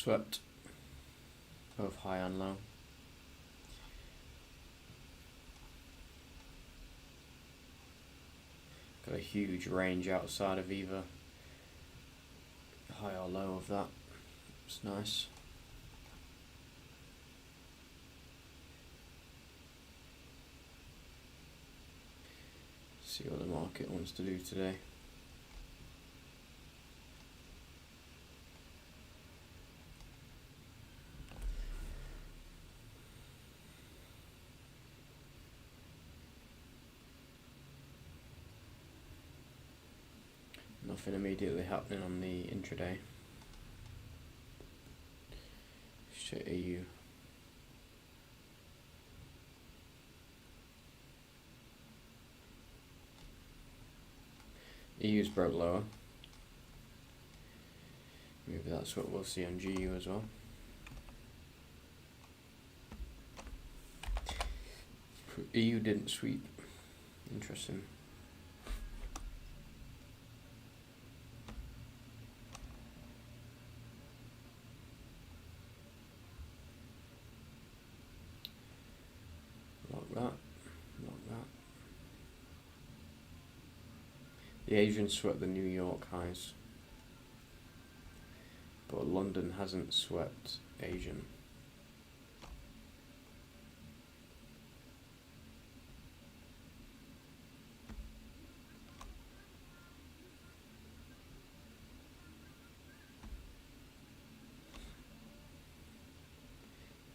Swept both high and low. Got a huge range outside of either high or low of that. It's nice. See what the market wants to do today. Nothing immediately happening on the intraday. Shit, EU. EU's broke lower. Maybe that's what we'll see on GU as well. EU didn't sweep. Interesting. Lock that. Lock that. The Asian swept the New York highs, but London hasn't swept Asian.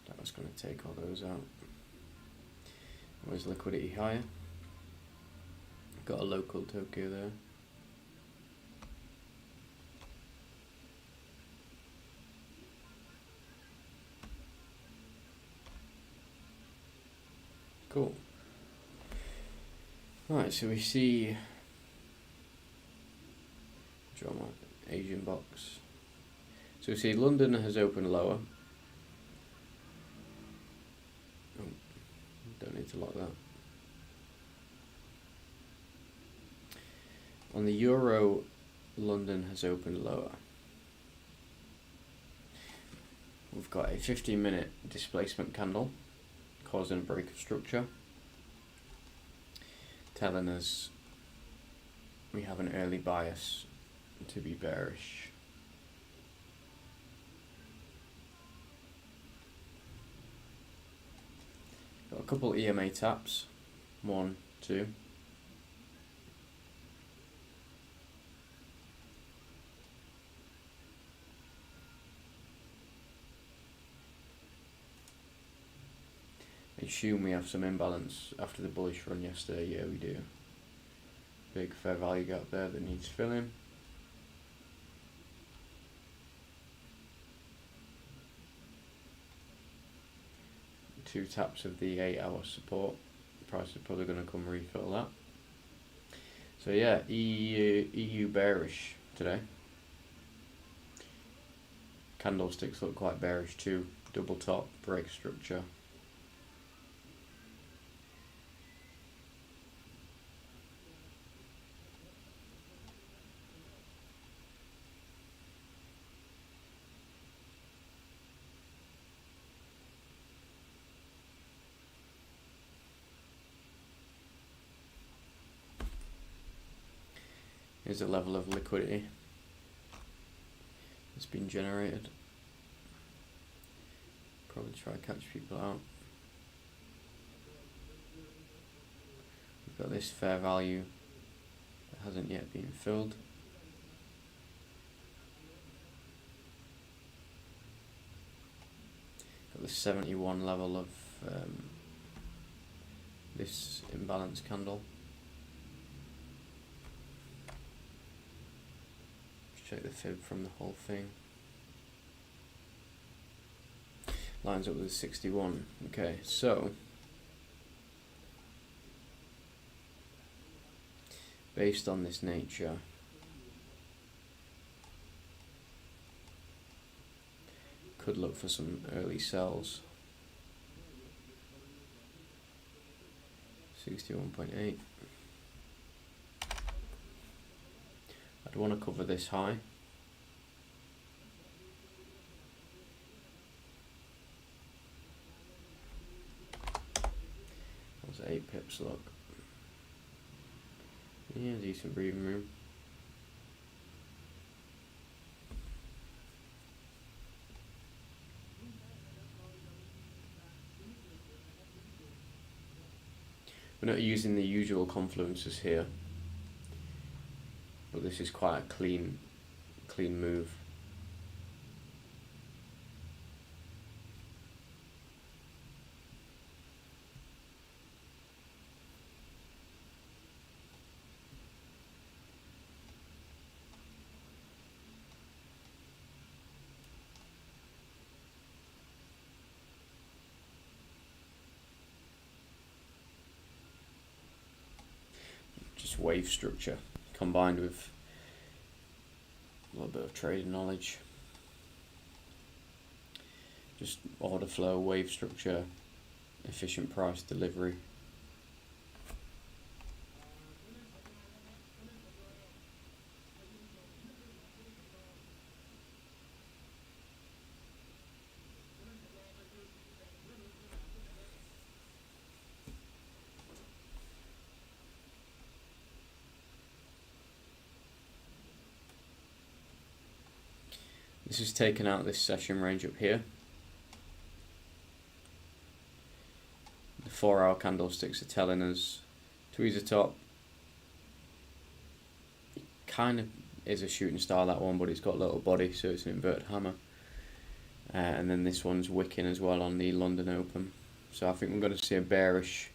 That was going to take all those out. Where's liquidity higher? Got a local Tokyo there. Cool. Right, so we see draw my Asian box. So we see London has opened lower. Oh, don't need to lock that. On the euro, London has opened lower. We've got a 15-minute displacement candle causing a break of structure, telling us we have an early bias to be bearish. Got a couple EMA taps, 1, 2. I assume we have some imbalance after the bullish run yesterday. Yeah, we do. Big fair value gap there that needs filling. Two taps of the 8-hour support. The price is probably going to come refill that. So yeah, EU bearish today. Candlesticks look quite bearish too. Double top, break structure. Here's a level of liquidity that's been generated. Probably try to catch people out. We've got this fair value that hasn't yet been filled. Got the 71 level of this imbalance candle. Check the fib from the whole thing. Lines up with 61. Okay, so based on this nature, could look for some early sells. 61.8. I'd want to cover this high. 8 pips look? Yeah, decent breathing room. We're not using the usual confluences here, but this is quite a clean move. Just wave structure combined with a little bit of trading knowledge. Just order flow, wave structure, efficient price delivery. This is taken out this session range up here. The 4-hour candlesticks are telling us tweezer top. Kind of is a shooting star, that one, but it's got a little body, so it's an inverted hammer. And then this one's wicking as well on the London Open. So I think we're going to see a bearish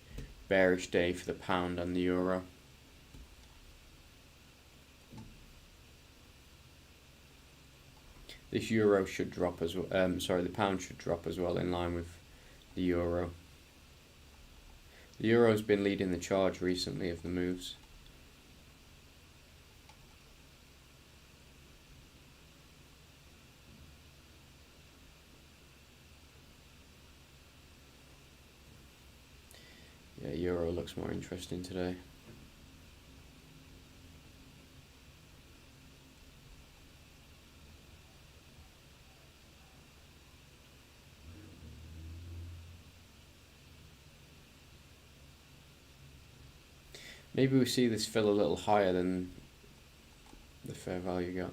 day for the pound and the euro. This euro should drop as well. The pound should drop as well, in line with the euro. The euro's been leading the charge recently of the moves. Yeah, euro looks more interesting today. Maybe we see this fill a little higher than the fair value gap.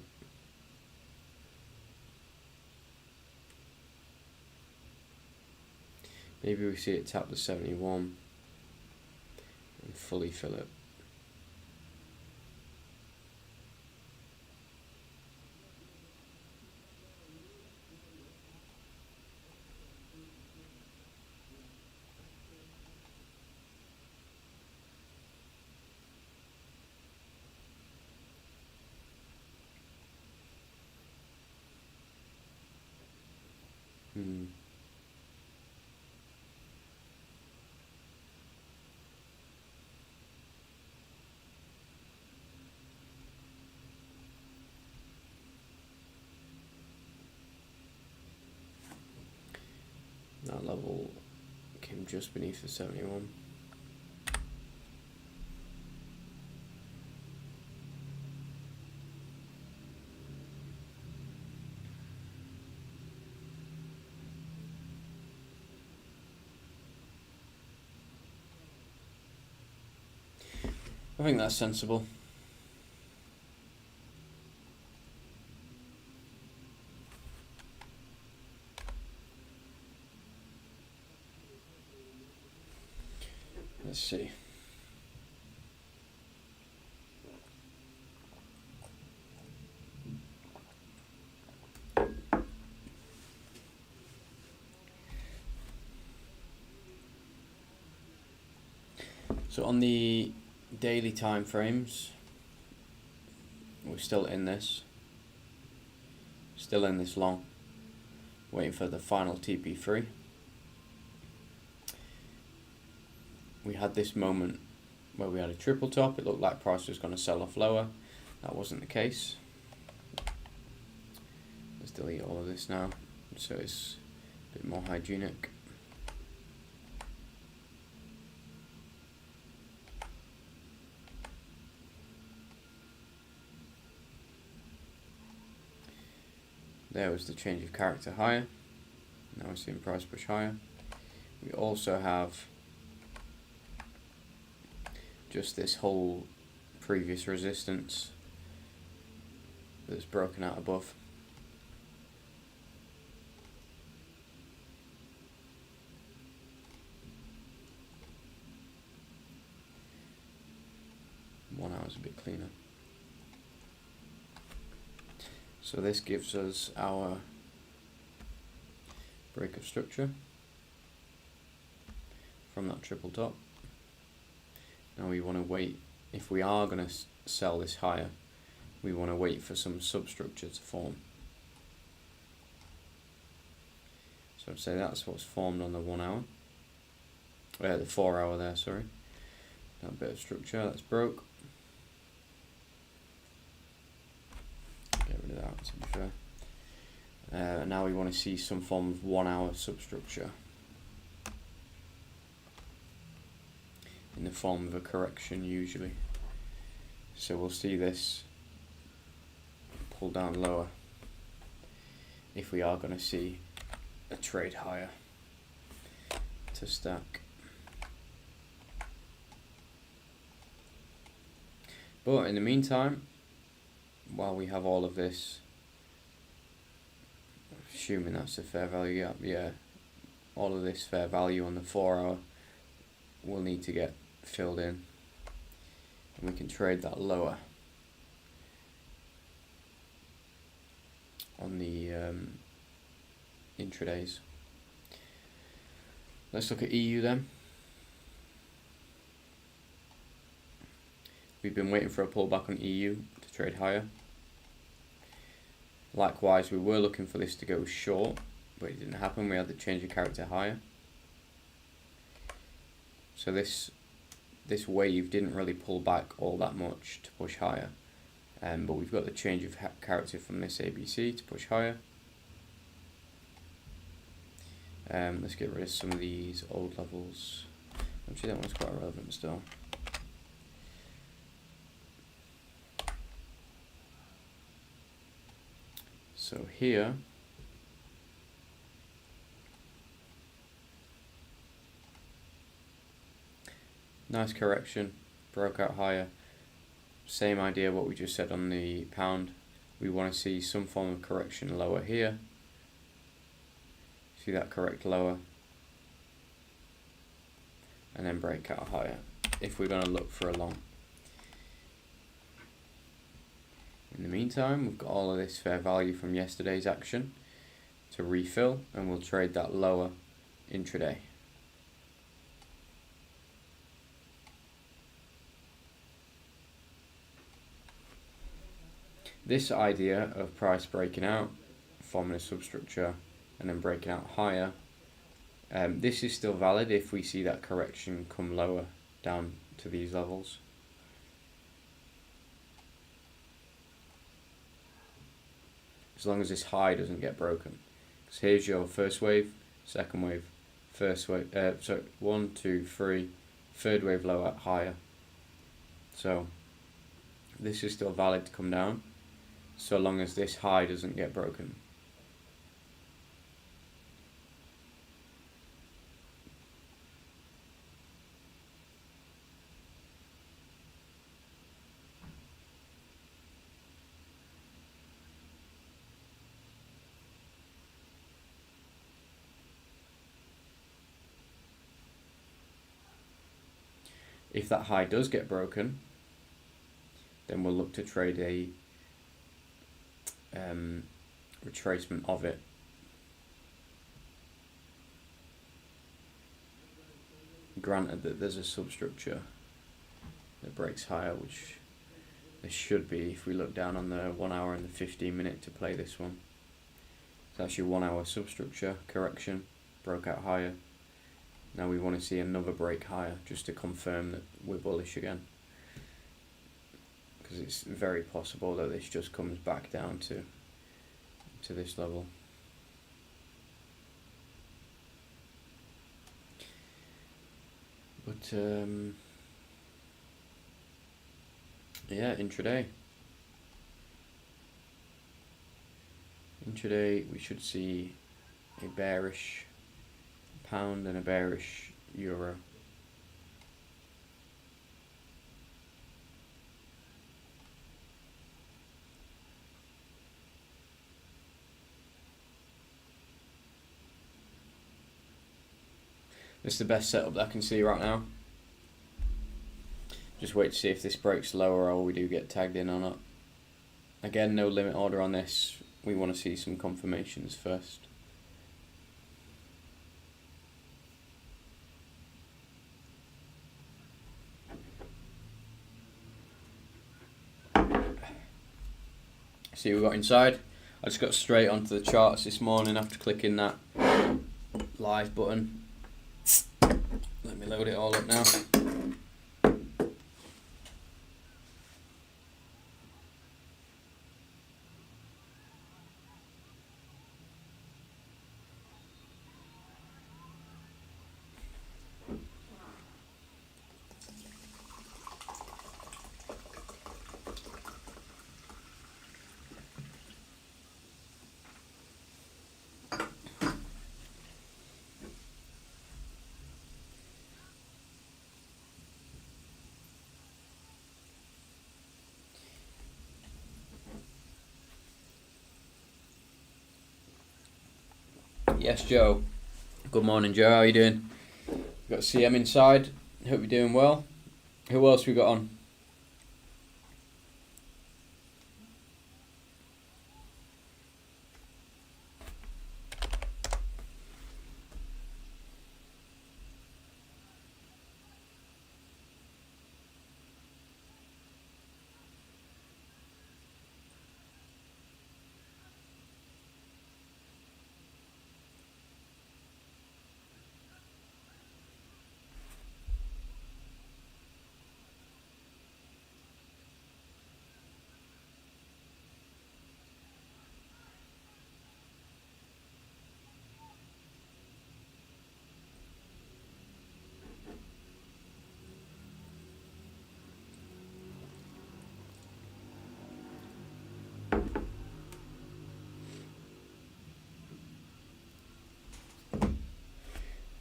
Maybe we see it tap the 71 and fully fill it. That level came just beneath the 71. I think that's sensible. Let's see. So on the daily time frames, we're still in this long, waiting for the final TP3. We had this moment where we had a triple top. It looked like price was going to sell off lower. That wasn't the case. Let's delete all of this now, so it's a bit more hygienic. There was the change of character higher. Now we're seeing price push higher. We also have just this whole previous resistance that's broken out above. One hour's a bit cleaner. So this gives us our break of structure from that triple top. Now we want to wait, if we are going to sell this higher, we want to wait for some substructure to form. So I'd say that's what's formed on the 1 hour, the 4 hour there, sorry. That bit of structure that's broke. Get rid of that, to be fair. Now we want to see some form of 1 hour substructure in the form of a correction usually. So we'll see this pull down lower if we are going to see a trade higher to stack. But in the meantime, while we have all of this, assuming that's a fair value gap, yeah, all of this fair value on the 4 hour will need to get filled in, and we can trade that lower on the intradays. Let's look at EU then. We've been waiting for a pullback on EU to trade higher. Likewise, we were looking for this to go short, but it didn't happen. We had the change of character higher. So this wave didn't really pull back all that much to push higher, but we've got the change of character from this ABC to push higher. Let's get rid of some of these old levels. Actually, that one's quite relevant still. So here, nice correction, broke out higher. Same idea what we just said on the pound. We want to see some form of correction lower here. See that correct lower, and then break out higher if we're going to look for a long. In the meantime, we've got all of this fair value from yesterday's action to refill, and we'll trade that lower intraday. This idea of price breaking out, forming a substructure, and then breaking out higher, this is still valid if we see that correction come lower down to these levels. As long as this high doesn't get broken. So here's your first wave, second wave, first wave, so 1, 2, 3, third wave lower, higher. So this is still valid to come down, so long as this high doesn't get broken. If that high does get broken, then we'll look to trade a retracement of it. Granted that there's a substructure that breaks higher, which there should be if we look down on the 1 hour and the 15 minute to play this one. So that's your 1 hour substructure correction, broke out higher. Now we want to see another break higher just to confirm that we're bullish again, because it's very possible that this just comes back down to this level. But yeah, intraday we should see a bearish pound and a bearish euro. It's the best setup that I can see right now. Just wait to see if this breaks lower or we do get tagged in or not. Again, no limit order on this. We want to see some confirmations first. See what we got inside. I just got straight onto the charts this morning after clicking that live button. Let me load it all up now. Yes, Joe. Good morning, Joe. How are you doing? We've got CM inside. Hope you're doing well. Who else we got on?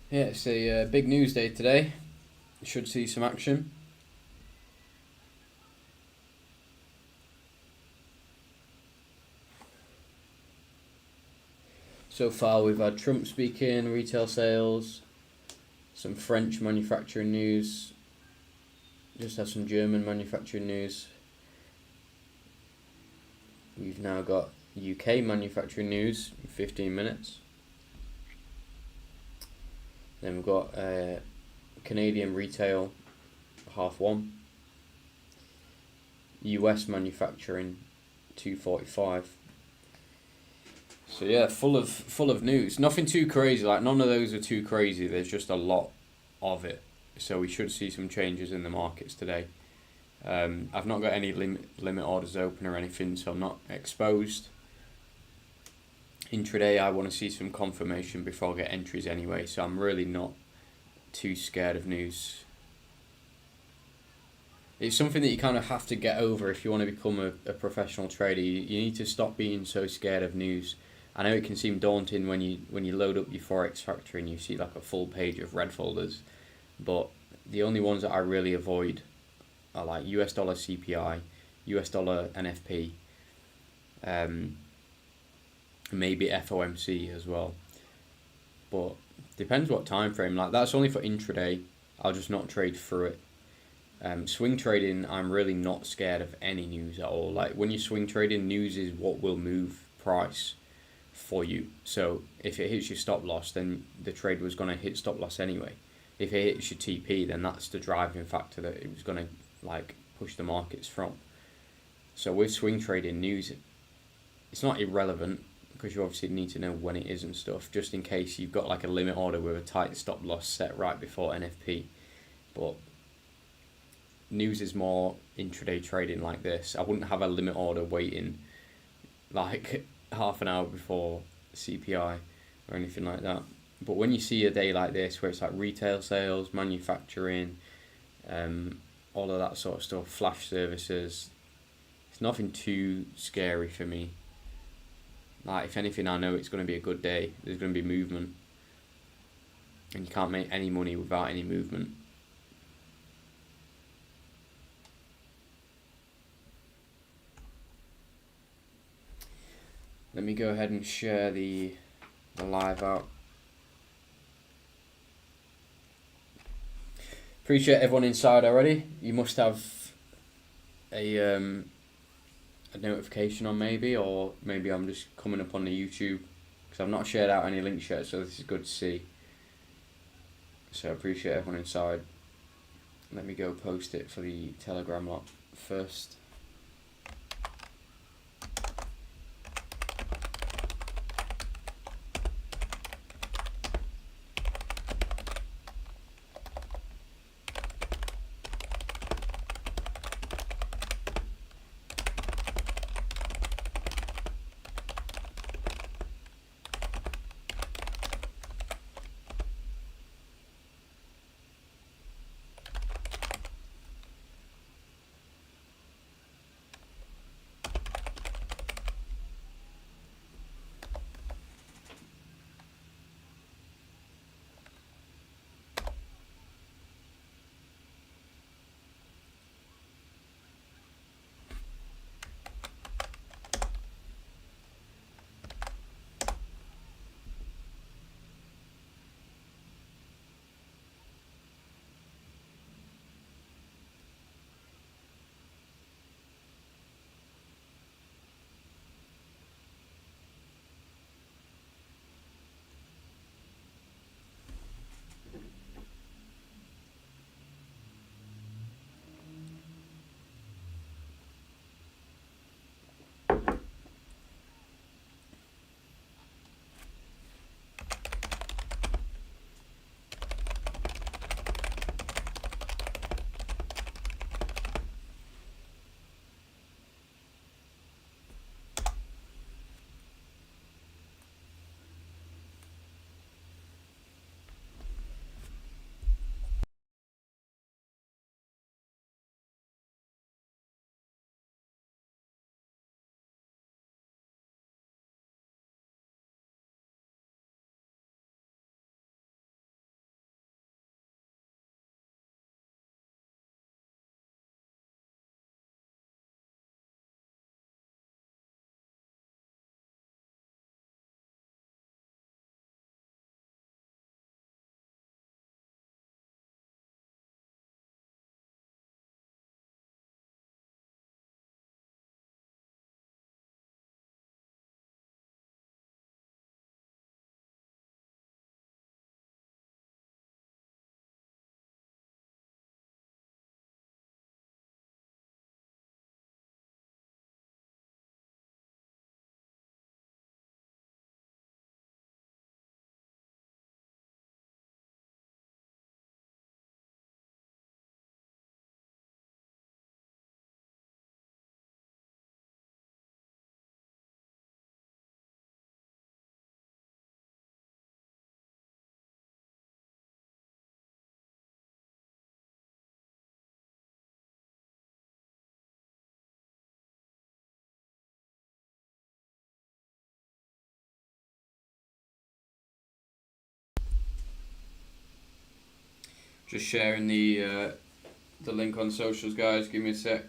Yeah, it's a big news day today. Should see some action. So far we've had Trump speaking, retail sales, some French manufacturing news, just had some German manufacturing news. We've now got UK manufacturing news in 15 minutes. Then we've got Canadian retail, 1:30. US manufacturing, 2:45. So yeah, full of news. Nothing too crazy. Like none of those are too crazy. There's just a lot of it. So we should see some changes in the markets today. I've not got any limit orders open or anything, so I'm not exposed. Intraday, I want to see some confirmation before I get entries anyway, so I'm really not too scared of news. It's something that you kind of have to get over if you want to become a professional trader. You need to stop being so scared of news. I know it can seem daunting when you load up your Forex Factory and you see like a full page of red folders, but the only ones that I really avoid are like US dollar CPI, US dollar NFP, maybe FOMC as well. But depends what time frame. Like that's only for intraday. I'll just not trade through it. Swing trading, I'm really not scared of any news at all. Like when you swing trading, news is what will move price for you. So if it hits your stop loss, then the trade was going to hit stop loss anyway. If it hits your TP, then that's the driving factor that it was going to like push the markets from. So with swing trading, news, it's not irrelevant because you obviously need to know when it is and stuff, just in case you've got like a limit order with a tight stop loss set right before NFP. But news is more intraday trading like this. I wouldn't have a limit order waiting like half an hour before CPI or anything like that. But when you see a day like this where it's like retail sales, manufacturing, all of that sort of stuff, flash services, it's nothing too scary for me. Like if anything, I know it's going to be a good day. There's going to be movement, and you can't make any money without any movement. Let me go ahead and share the live out. Appreciate everyone inside already. You must have a notification on maybe, or maybe I'm just coming up on the YouTube because I've not shared out any links yet, so this is good to see. So I appreciate everyone inside. Let me go post it for the Telegram lot first. Just sharing the link on socials, guys. Give me a sec.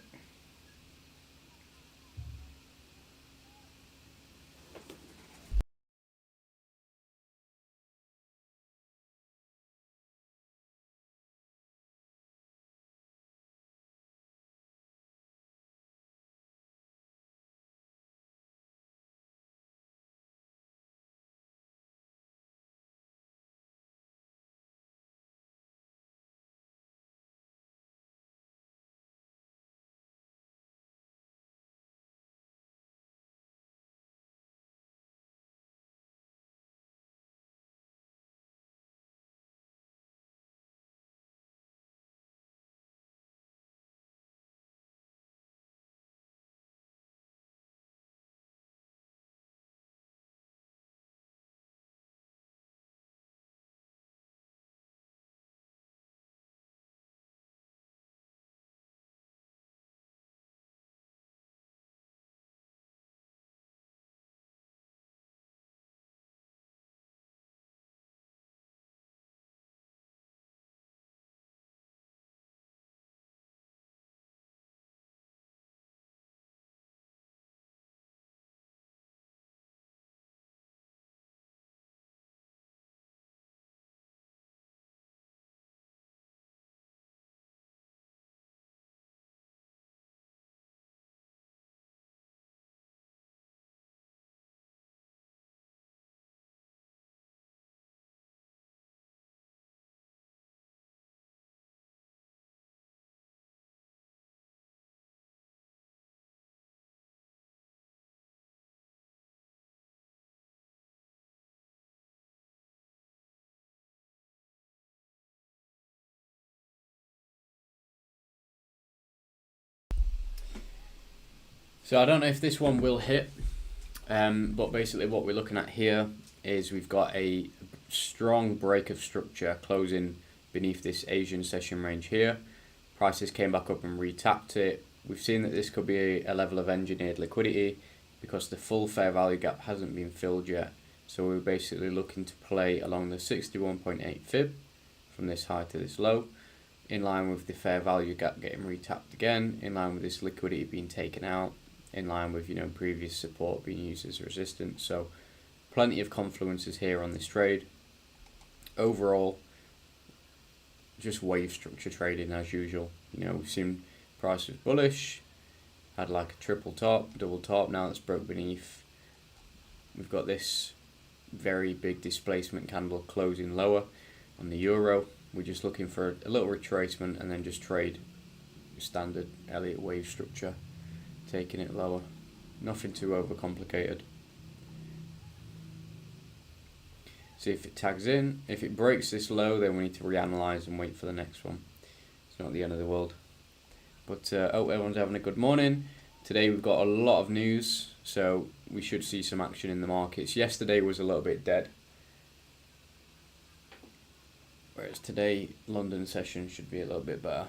So I don't know if this one will hit, but basically what we're looking at here is we've got a strong break of structure closing beneath this Asian session range here. Prices came back up and retapped it. We've seen that this could be a level of engineered liquidity because the full fair value gap hasn't been filled yet. So we're basically looking to play along the 61.8 fib from this high to this low, in line with the fair value gap getting retapped again, in line with this liquidity being taken out, in line with, you know, previous support being used as resistance. So plenty of confluences here on this trade. Overall, just wave structure trading as usual. You know, we've seen price was bullish, had like a triple top, double top, now it's broke beneath. We've got this very big displacement candle closing lower on the euro. We're just looking for a little retracement and then just trade standard Elliott wave structure, taking it lower. Nothing too overcomplicated. See if it tags in. If it breaks this low, then we need to reanalyze and wait for the next one. It's not the end of the world. But hope everyone's having a good morning. Today we've got a lot of news, so we should see some action in the markets. Yesterday was a little bit dead, whereas today London session should be a little bit better.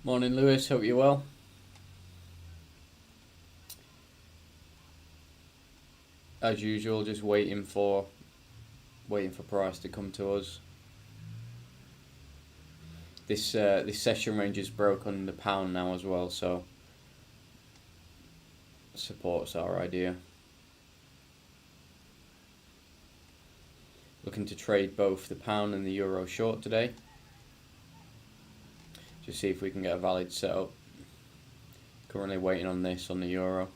Morning, Lewis. Hope you're well. as usual, just waiting for price to come to us. This session range is broke on the pound now as well, so supports our idea. Looking to trade both the pound and the euro short today. Just see if we can get a valid setup. Currently waiting on this on the euro.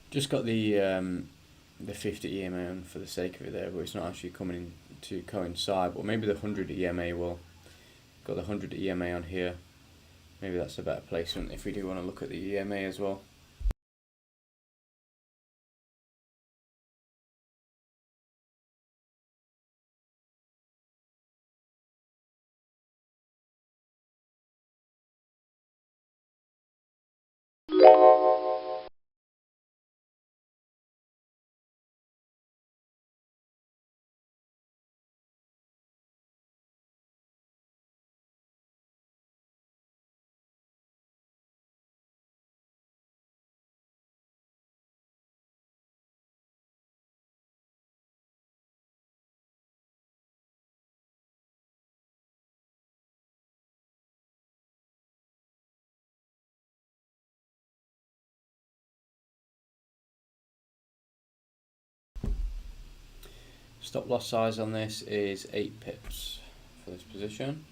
Just got the 50 EMA on for the sake of it there, but it's not actually coming in to coincide. But maybe the 100 EMA will. Got the 100 EMA on here. Maybe that's a better placement if we do want to look at the EMA as well. Stop loss size on this is 8 pips for this position.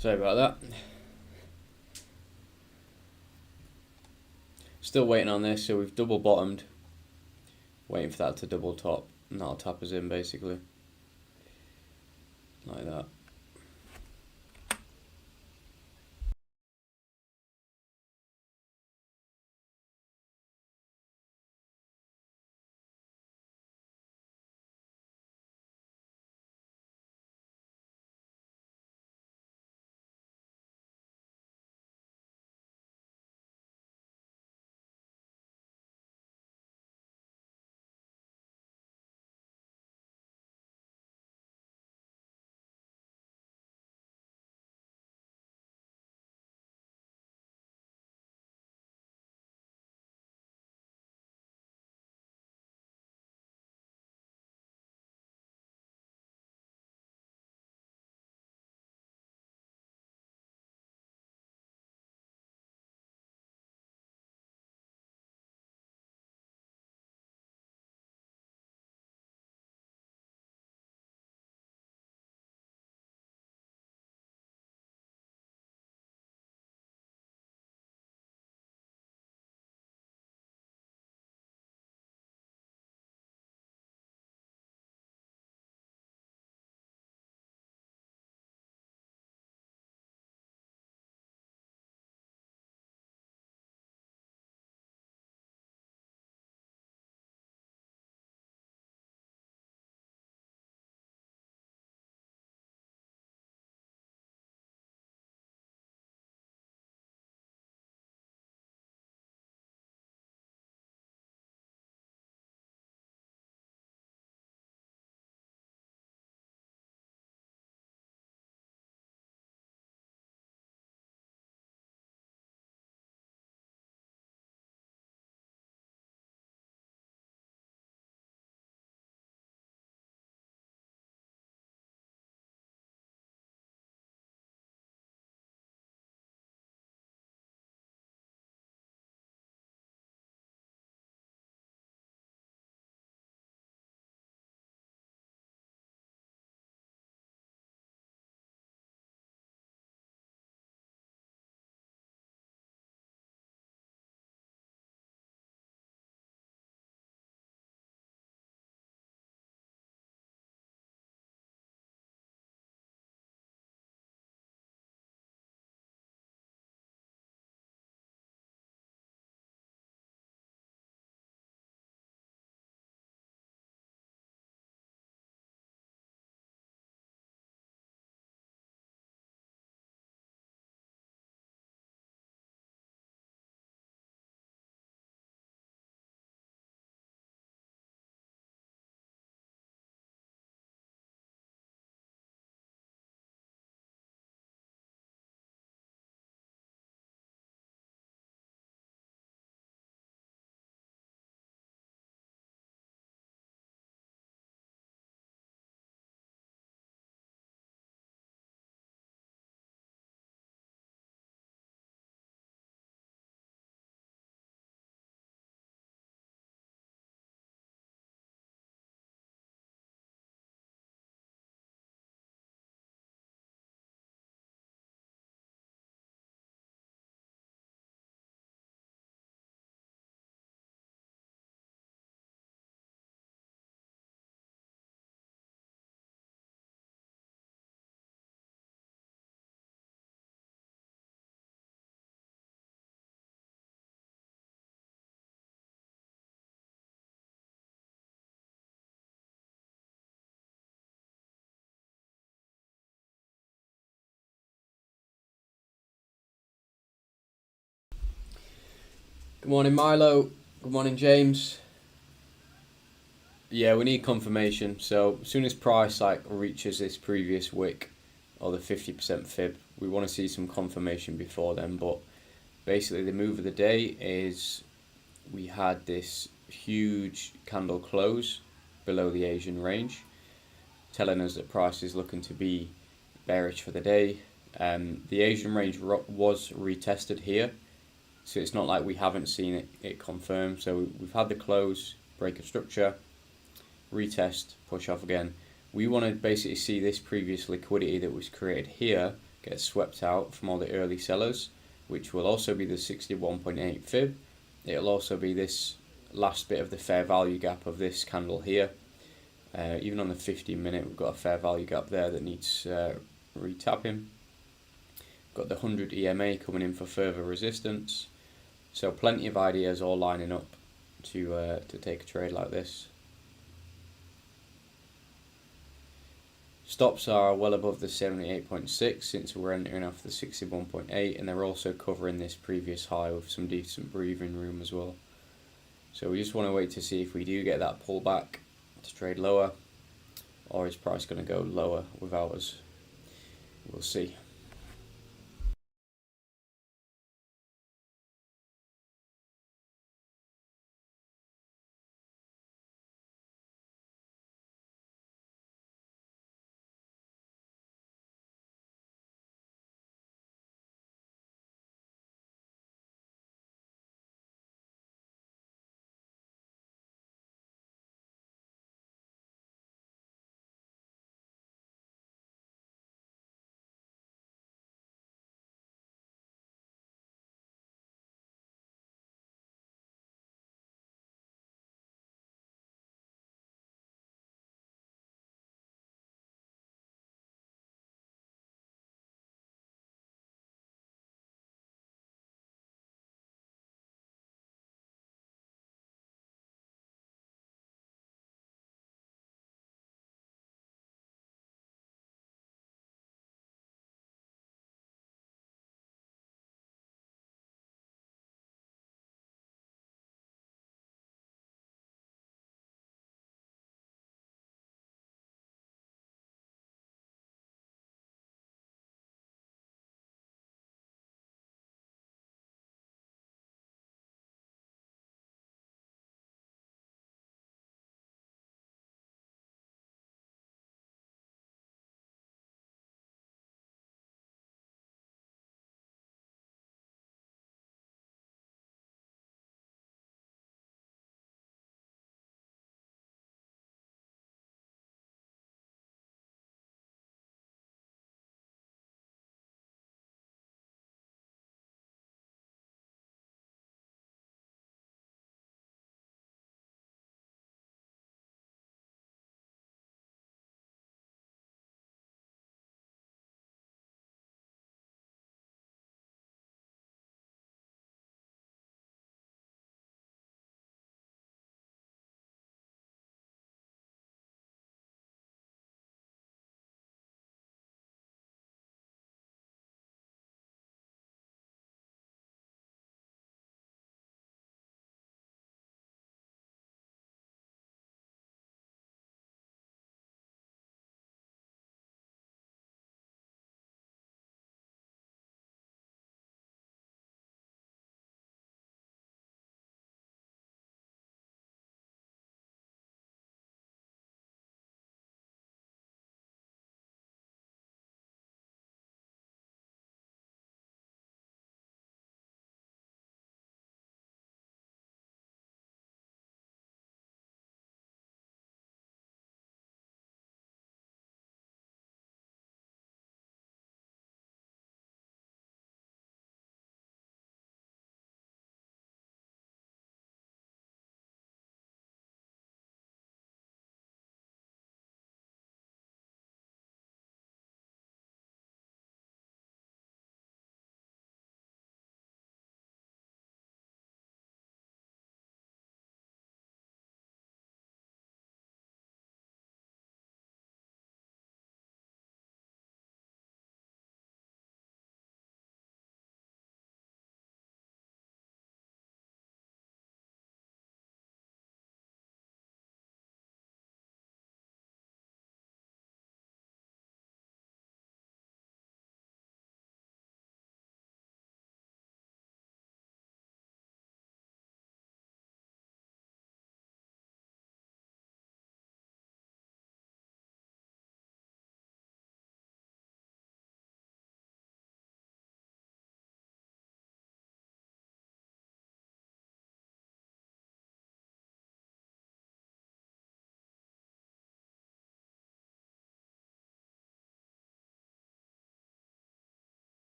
Sorry about that. Still waiting on this, so we've double bottomed. Waiting for that to double top, and that'll tap us in basically. Like that. Good morning, Milo. Good morning, James. Yeah, we need confirmation. So as soon as price reaches this previous wick or the 50% fib, we want to see some confirmation before then. But basically, the move of the day is we had this huge candle close below the Asian range, telling us that price is looking to be bearish for the day. The Asian range was retested here, so it's not like we haven't seen it confirmed. So we've had the close, break of structure, retest, push off again. We want to basically see this previous liquidity that was created here gets swept out from all the early sellers, which will also be the 61.8 fib. It'll also be this last bit of the fair value gap of this candle here. Even on the 15-minute, we've got a fair value gap there that needs retapping. Got the 100 EMA coming in for further resistance. So plenty of ideas all lining up to take a trade like this. Stops are well above the 78.6 since we're entering off the 61.8, and they're also covering this previous high with some decent breathing room as well. So we just want to wait to see if we do get that pullback to trade lower, or is price going to go lower without us. We'll see.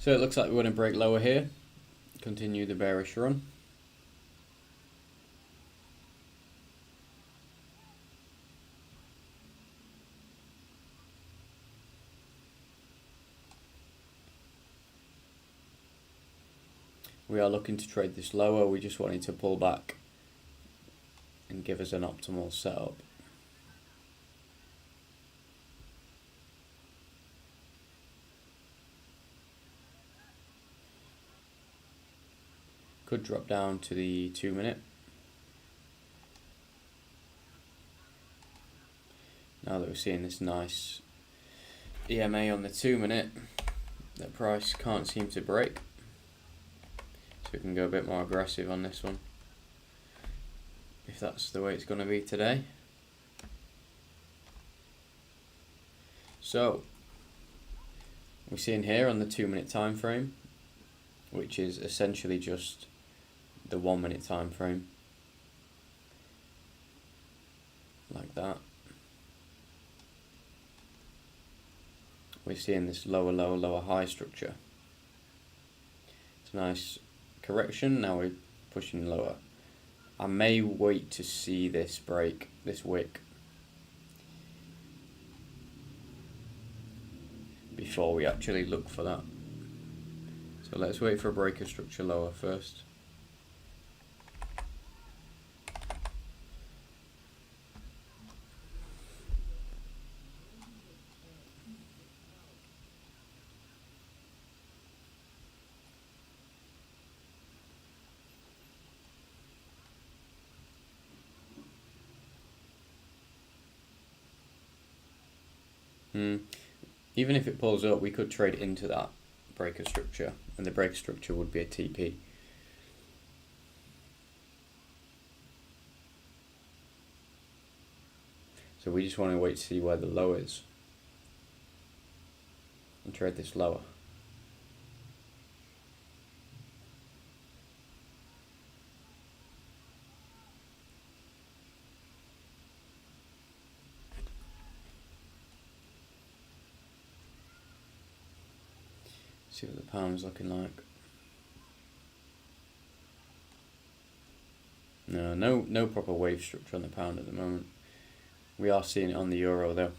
So it looks like we're going to break lower here, continue the bearish run. We are looking to trade this lower. We just wanted to pull back and give us an optimal setup. Could drop down to the 2 minute. Now that we're seeing this nice EMA on the 2 minute, the price can't seem to break. So we can go a bit more aggressive on this one, if that's the way it's going to be today. So we're seeing here on the 2 minute time frame, which is essentially just the 1 minute time frame, like that. We're seeing this lower low, lower high structure. It's a nice correction. Now we're pushing lower. I may wait to see this break, this wick, before we actually look for that. So let's wait for a break of structure lower first. Even if it pulls up, we could trade into that breaker structure, and the breaker structure would be a TP. So we just want to wait to see where the low is and trade this lower. See what the pound's looking like. No proper wave structure on the pound at the moment. We are seeing it on the euro though.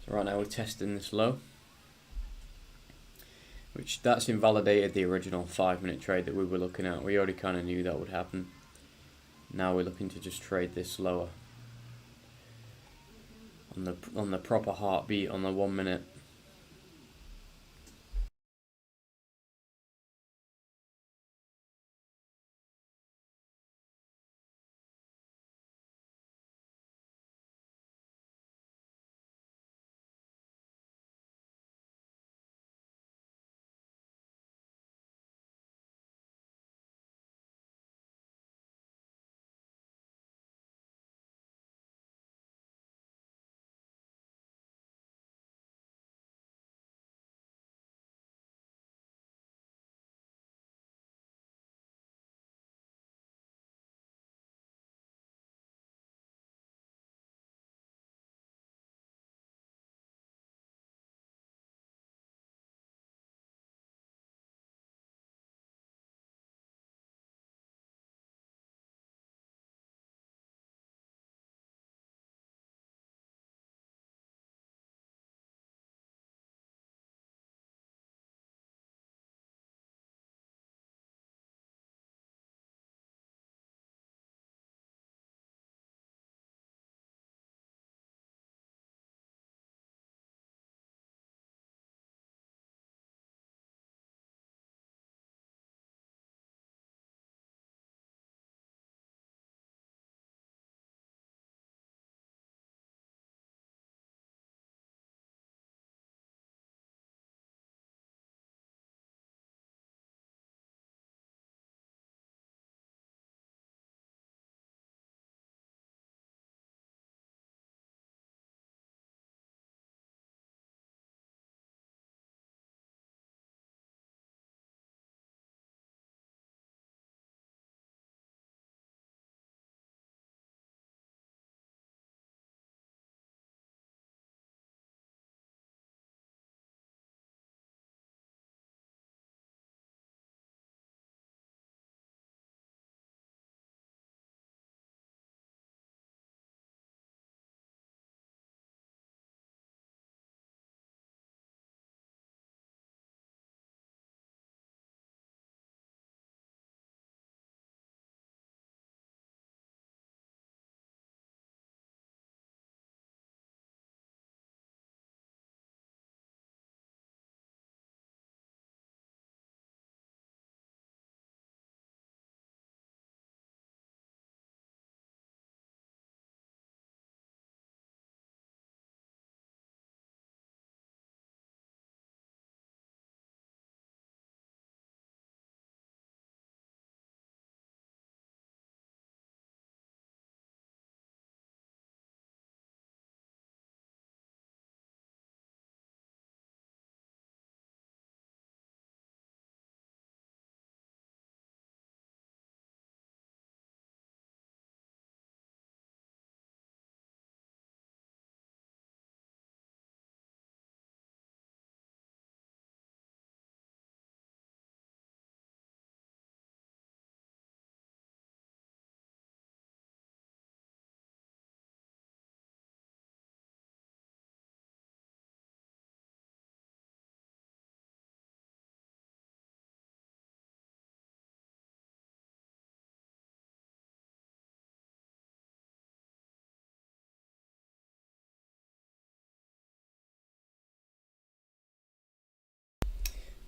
So right now we're testing this low, which that's invalidated the original 5 minute trade that we were looking at. We already kind of knew that would happen. Now we're looking to just trade this lower on the proper heartbeat on the 1 minute.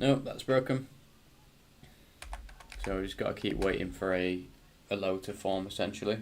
Nope, that's broken. So we just got to keep waiting for a low to form essentially.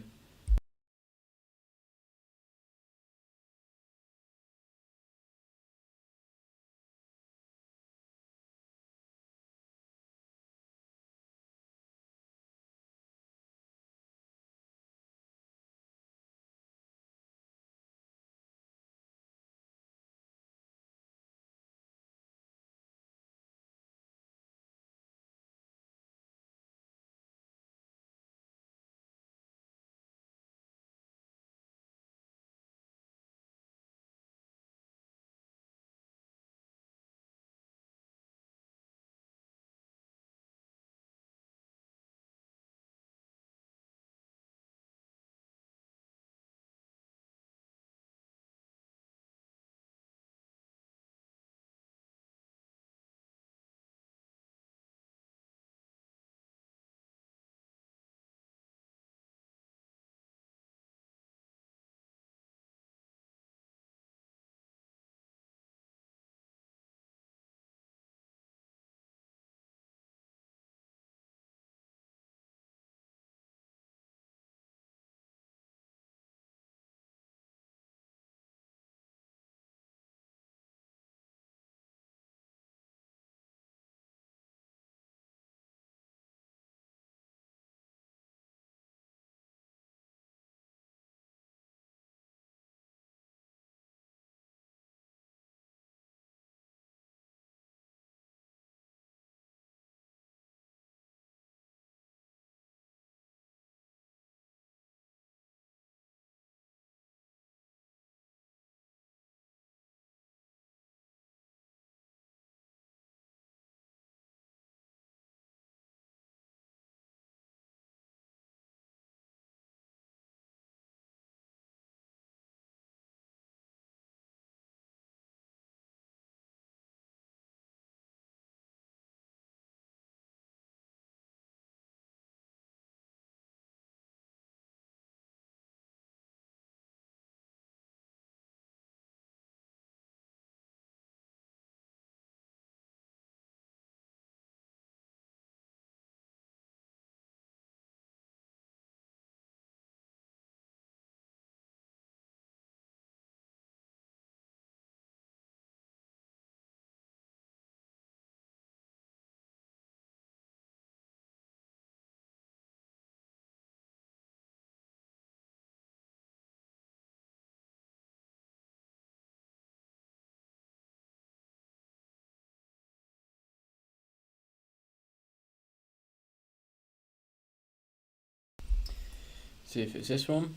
See if it's this one.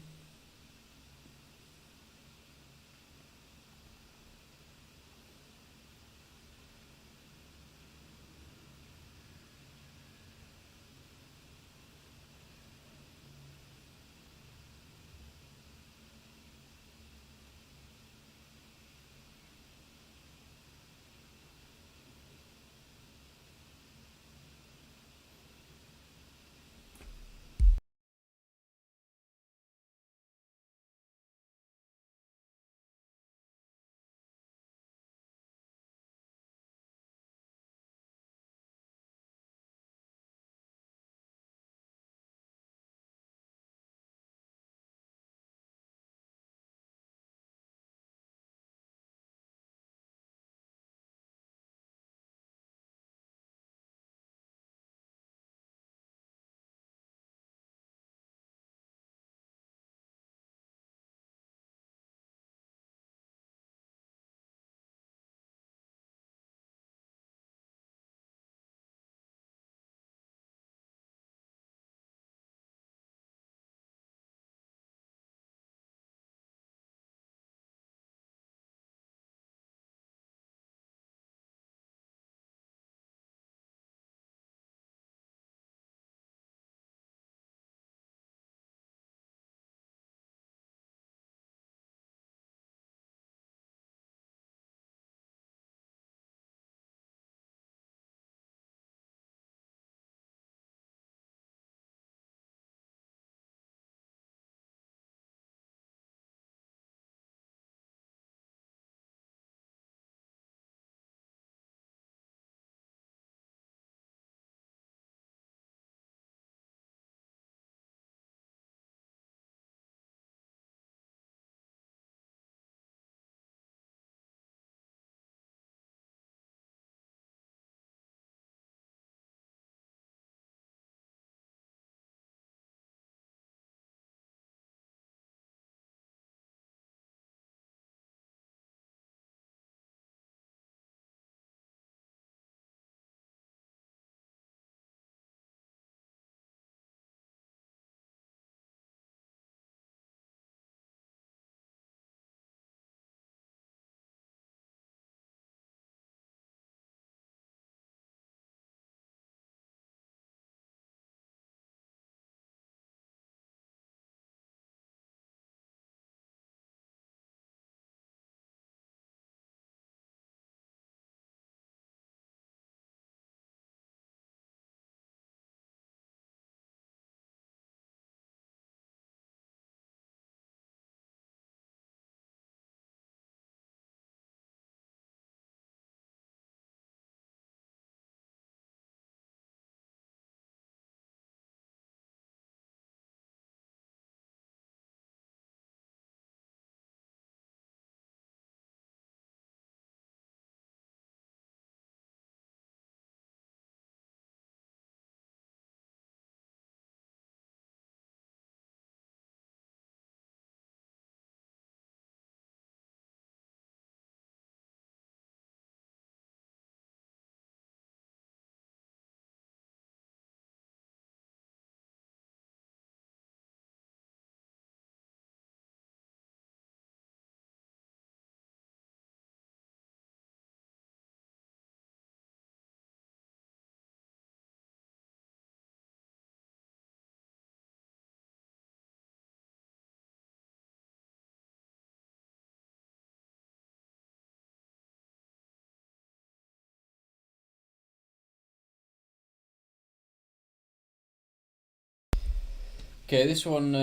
Okay, this one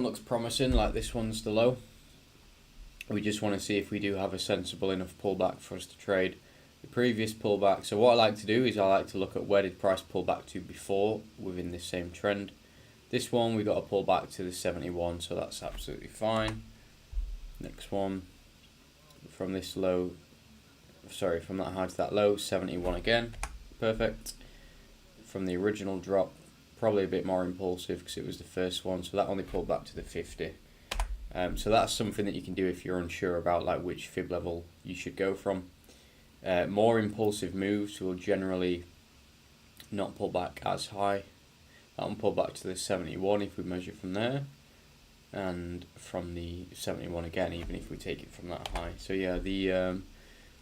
looks promising. Like this one's the low. We just want to see if we do have a sensible enough pullback for us to trade the previous pullback. So what I like to do is I like to look at where did price pull back to before within this same trend. This one we got a pull back to the 71, so that's absolutely fine. Next one from this low, sorry, from that high to that low, 71 again, perfect. From the original drop, probably a bit more impulsive because it was the first one, so that only pulled back to the 50. So that's something that you can do if you're unsure about like which fib level you should go from. More impulsive moves will generally not pull back as high. That one pulled back to the 71 if we measure from there, and from the 71 again even if we take it from that high. So yeah, the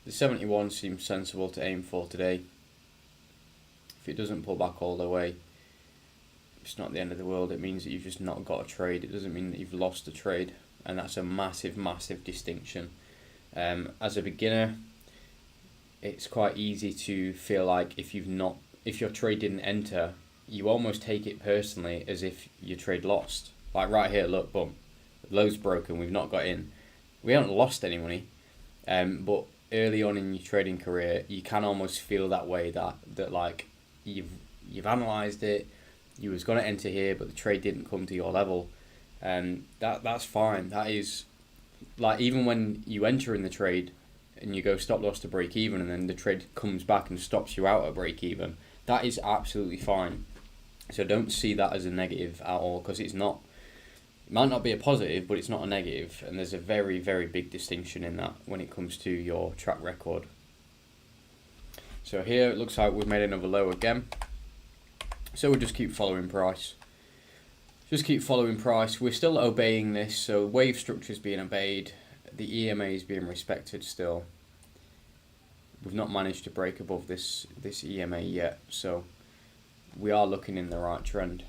71 seems sensible to aim for today. If it doesn't pull back all the way, it's not the end of the world. It means that you've just not got a trade. It doesn't mean that you've lost a trade, and that's a massive distinction. As a beginner, it's quite easy to feel like if your trade didn't enter, you almost take it personally as if your trade lost. Like right here, look, boom, the low's broken, we've not got in. We haven't lost any money, but early on in your trading career, you can almost feel that way, that like you've analysed it, you was going to enter here, but the trade didn't come to your level, and that's fine. That is, like, even when you enter in the trade and you go stop loss to break even, and then the trade comes back and stops you out at break even, that is absolutely fine. So don't see that as a negative at all, because it's not. It might not be a positive, but it's not a negative, and there's a very big distinction in that when it comes to your track record. So here it looks like we've made another low again. So we'll just keep following price. Just keep following price. We're still obeying this, so wave structure is being obeyed. The EMA is being respected still. We've not managed to break above this EMA yet, so we are looking in the right trend.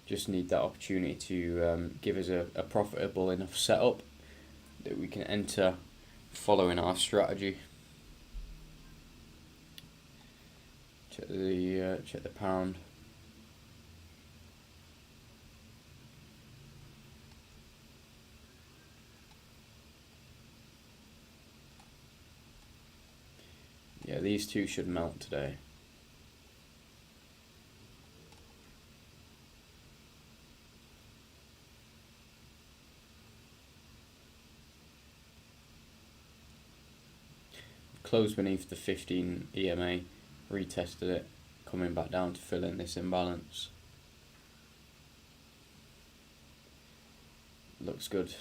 Just need that opportunity to give us a profitable enough setup that we can enter following our strategy. Check the pound. Yeah, these two should melt today. Closed beneath the 15 EMA, retested it, coming back down to fill in this imbalance. Looks good.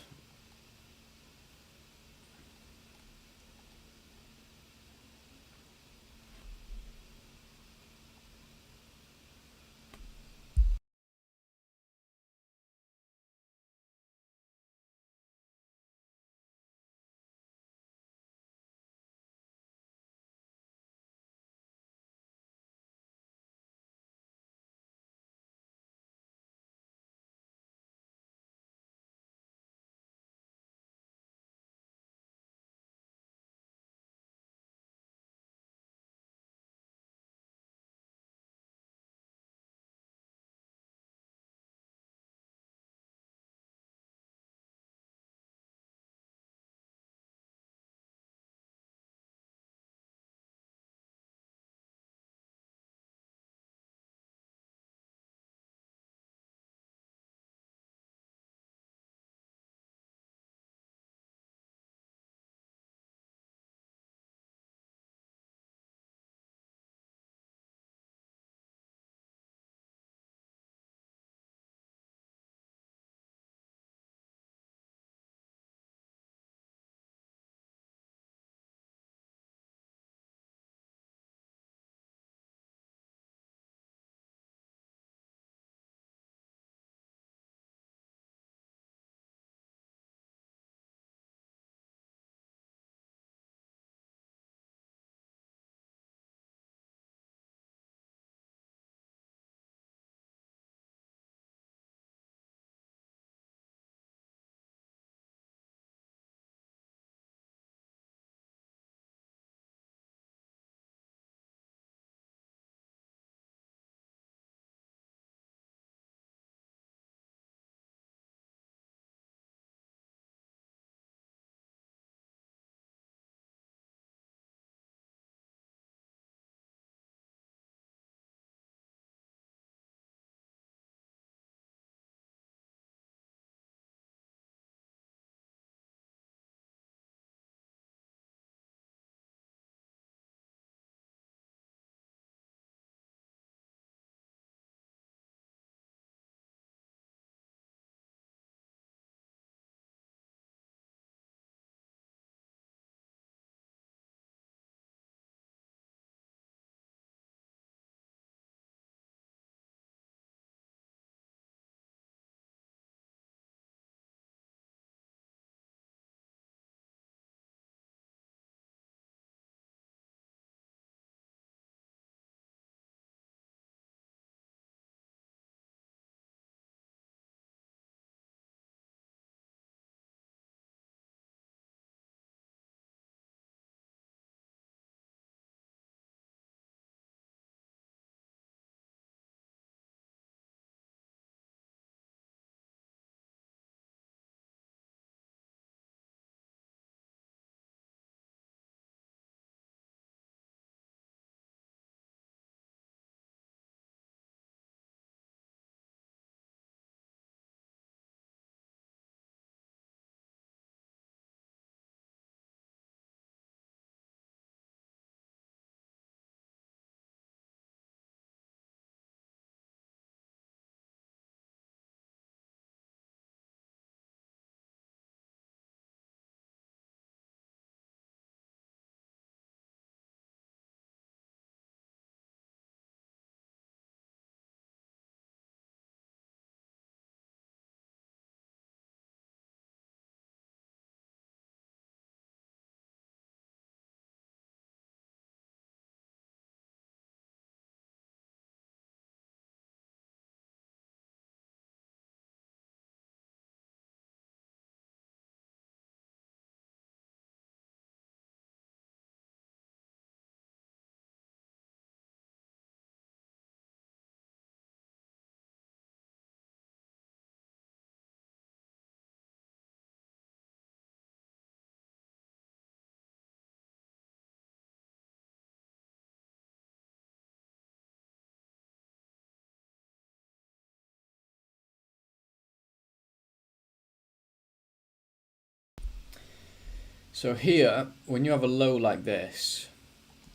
So here, when you have a low like this,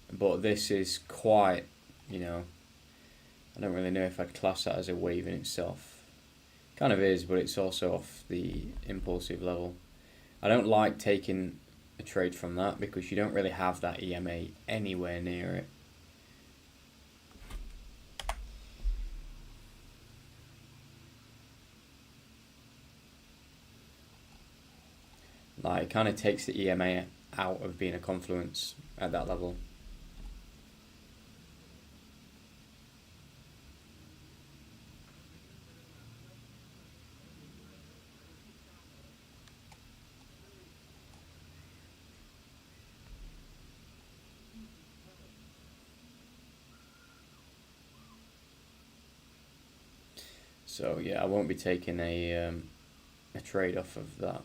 but this is quite, you know, I don't really know if I'd class that as a wave in itself. Kind of is, but it's also off the impulsive level. I don't like taking a trade from that because you don't really have that EMA anywhere near it. Like, it kind of takes the EMA out of being a confluence at that level. So yeah, I won't be taking a trade off of that.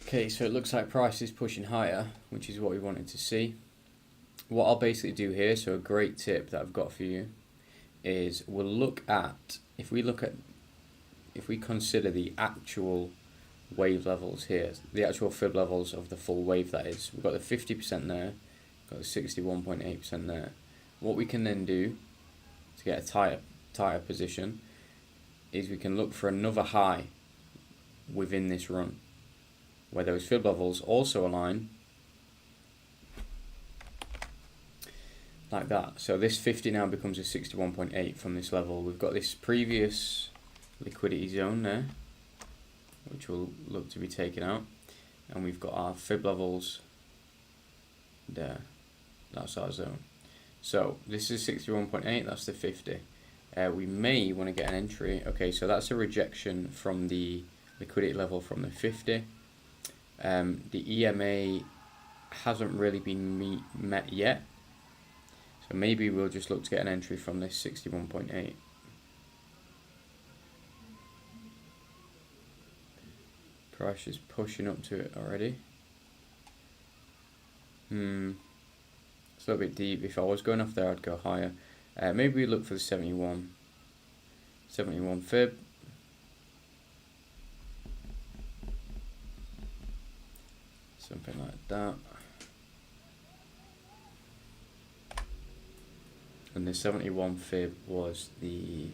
Okay, so it looks like price is pushing higher, which is what we wanted to see. What I'll basically do here, so a great tip that I've got for you, is we'll look at, if we consider the actual wave levels here, the actual fib levels of the full wave, that is, we've got the 50% there, got the 61.8% there. What we can then do to get a tighter position is we can look for another high within this run where those fib levels also align like that. So this 50 now becomes a 61.8 from this level. We've got this previous liquidity zone there, which will look to be taken out, and we've got our fib levels there. That's our zone. So this is 61.8, that's the 50. We may want to get an entry. Okay, so that's a rejection from the liquidity level from the 50. The EMA hasn't really been met yet, so maybe we'll just look to get an entry from this 61.8. Price is pushing up to it already. It's a little bit deep. If I was going off there, I'd go higher. Maybe we look for the 71 fib. Something like that. And the 71 fib was the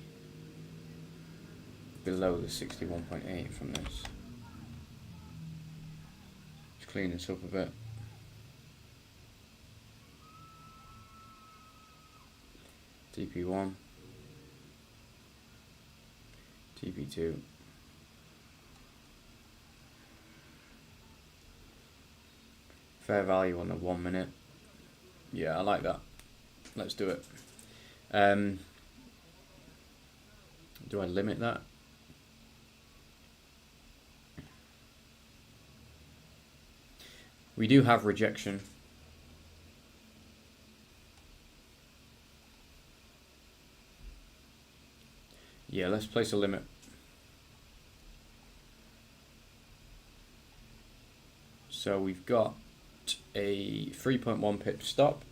below the 61.8 from this. Let's clean this up a bit. TP1, TP2, fair value on the 1 minute. Yeah, I like that. Let's do it. Do I limit that? We do have rejection. Yeah, let's place a limit. So we've got a 3.1 pip stop.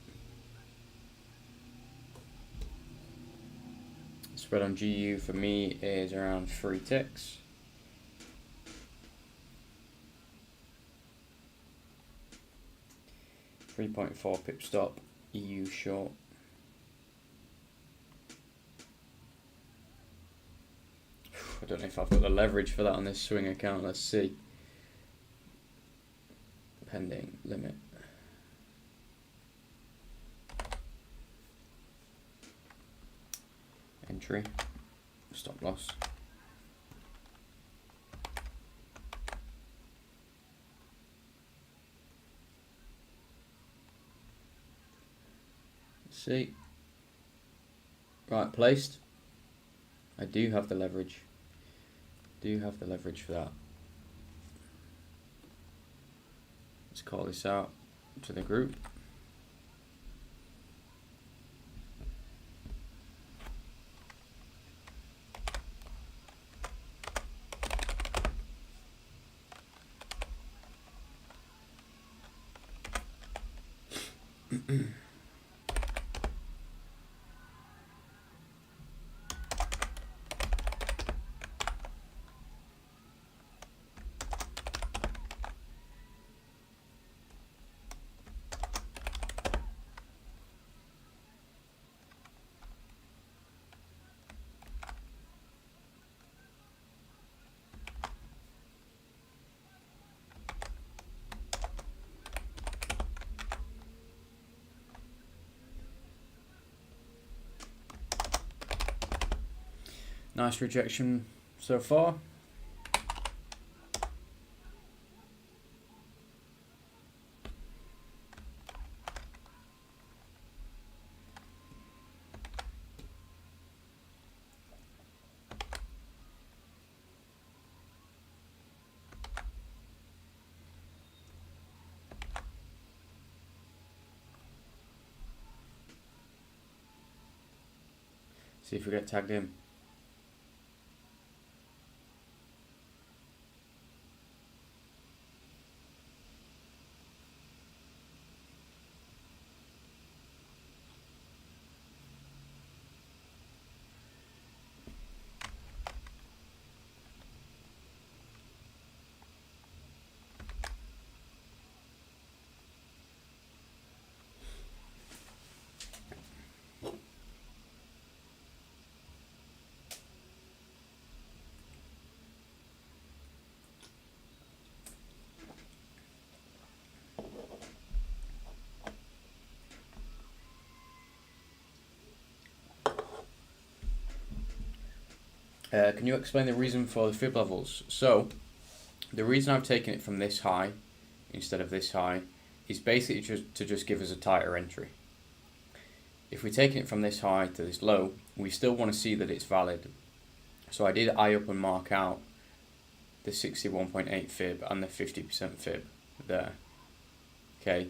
Spread on GU for me is around 3 ticks. .4 pip stop, EU short. I don't know if I've got the leverage for that on this swing account. Let's see. Pending limit. Entry. Stop loss. Let's see. Right, placed. I do have the leverage. Do have the leverage for that. Let's call this out to the group. Nice rejection so far. See if we get tagged in. Can you explain the reason for the fib levels? So, the reason I've taken it from this high instead of this high is basically just give us a tighter entry. If we're taking it from this high to this low, we still want to see that it's valid. So I did eye up and mark out the 61.8 fib and the 50% fib there. Okay,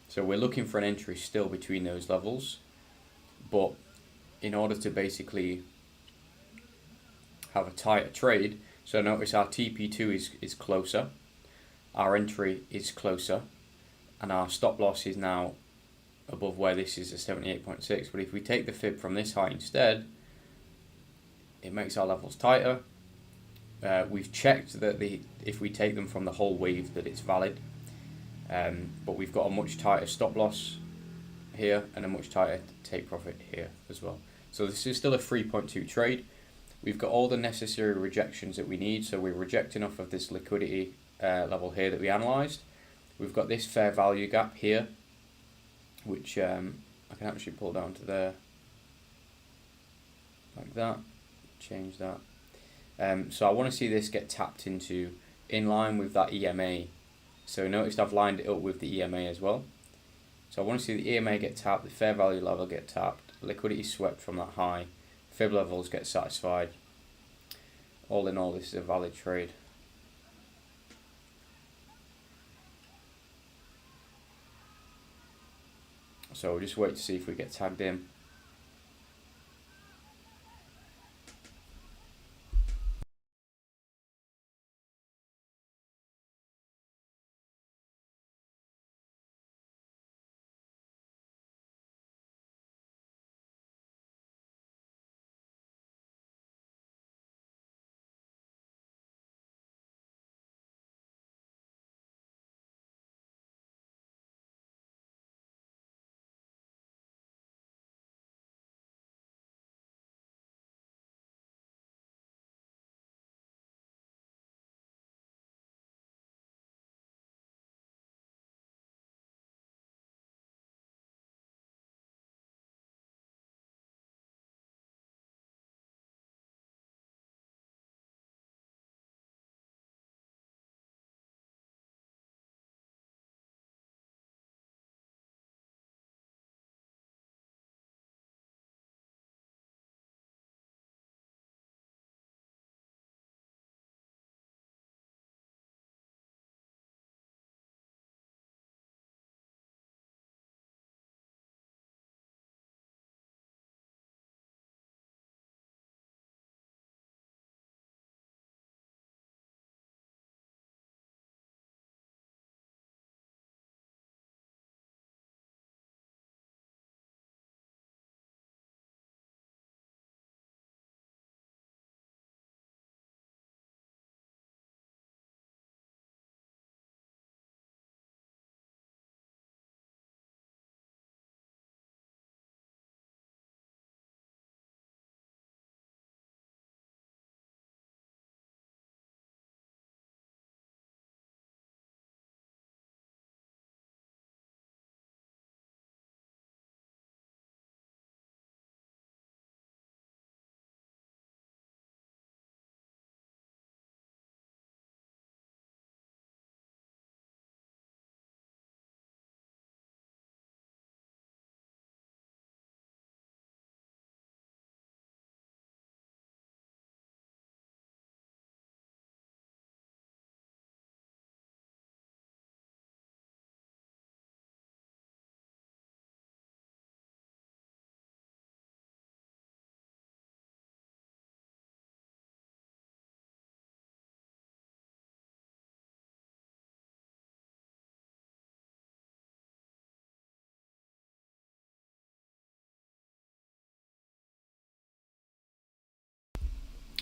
so we're looking for an entry still between those levels, but in order to basically have a tighter trade, so notice our TP2 is closer, our entry is closer, and our stop loss is now above where this is at 78.6. But if we take the fib from this high instead, it makes our levels tighter. We've checked that if we take them from the whole wave that it's valid, but we've got a much tighter stop loss here and a much tighter take profit here as well. So this is still a 3.2 trade. We've got all the necessary rejections that we need, so we're rejecting off of this liquidity level here that we analysed. We've got this fair value gap here, which I can actually pull down to there, like that, change that. So I want to see this get tapped into in line with that EMA. So notice I've lined it up with the EMA as well. So I want to see the EMA get tapped, the fair value level get tapped, liquidity swept from that high, fib levels get satisfied. All in all, this is a valid trade. So we'll just wait to see if we get tagged in.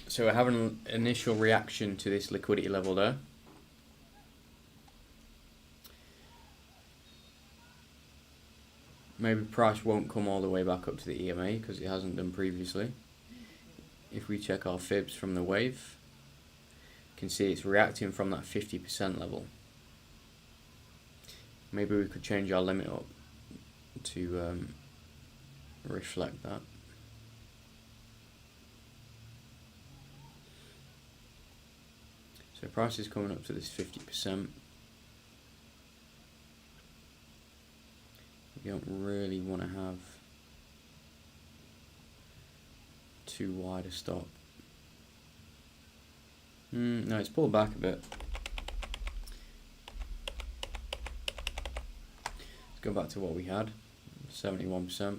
So we're having an initial reaction to this liquidity level there. Maybe price won't come all the way back up to the EMA because it hasn't done previously. If we check our fibs from the wave, you can see it's reacting from that 50% level. Maybe we could change our limit up to reflect that. So price is coming up to this 50%. We don't really want to have too wide a stop. No, it's pulled back a bit. Let's go back to what we had, 71%.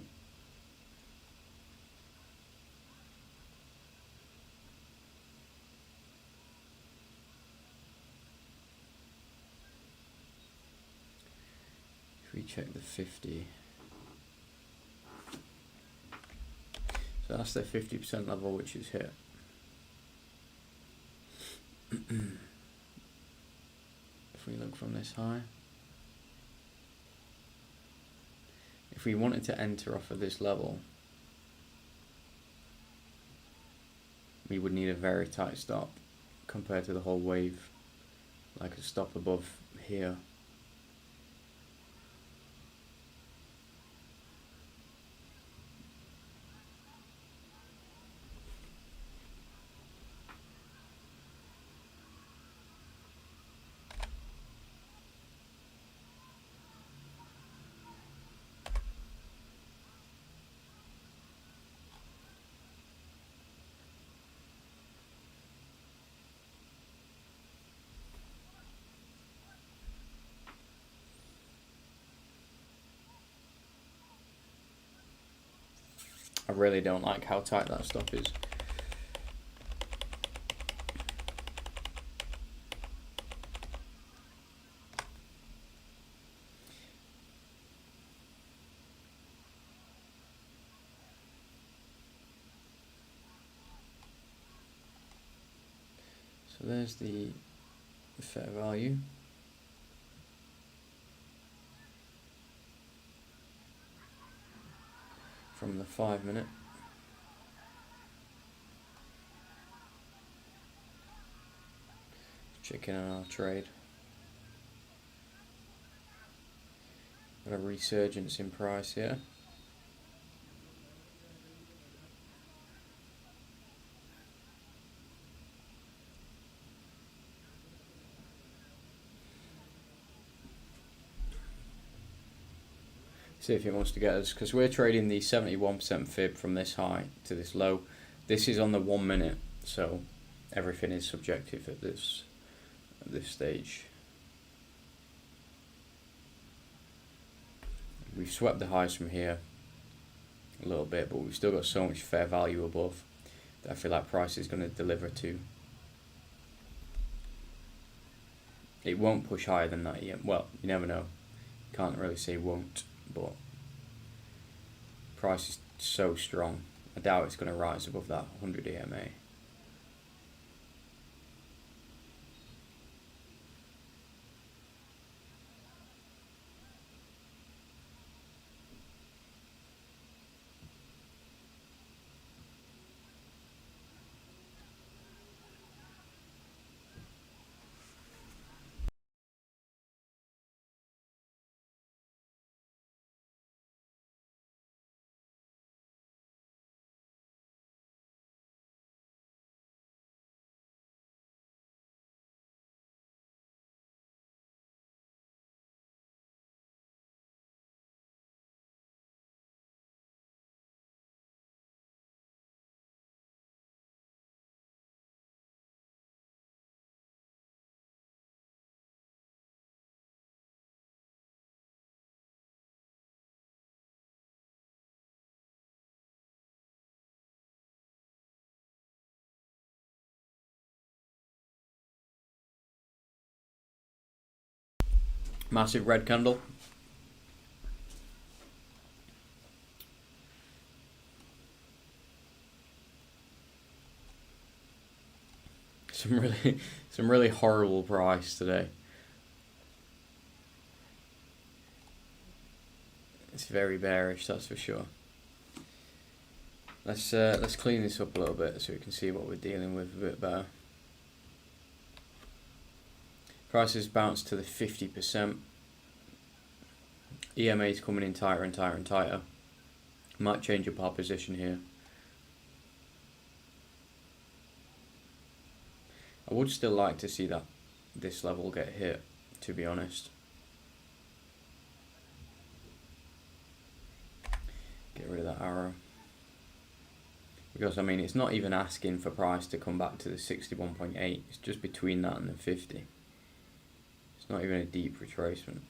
If we check the 50, so that's the 50% level which is hit. If we look from this high, if we wanted to enter off of this level, we would need a very tight stop compared to the whole wave, like a stop above here. I really don't like how tight that stop is. So there's the fair value. From the 5 minute. Checking on our trade. Got a resurgence in price here. See if it wants to get us, because we're trading the 71% fib from this high to this low. This is on the 1 minute, so everything is subjective at this stage. We've swept the highs from here a little bit, but we've still got so much fair value above that I feel like price is going to deliver to. It won't push higher than that yet. Well, you never know. Can't really say won't, but price is so strong. I doubt it's going to rise above that 100 EMA. Massive red candle. Some really horrible price today. It's very bearish, that's for sure. Let's clean this up a little bit so we can see what we're dealing with a bit better. Prices bounced to the 50%. EMA is coming in tighter and tighter and tighter. Might change up our position here. I would still like to see that this level get hit, to be honest. Get rid of that arrow. Because, I mean, it's not even asking for price to come back to the 61.8. It's just between that and the 50. It's not even a deep retracement.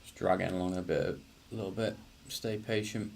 Just drag it along a little bit. Stay patient.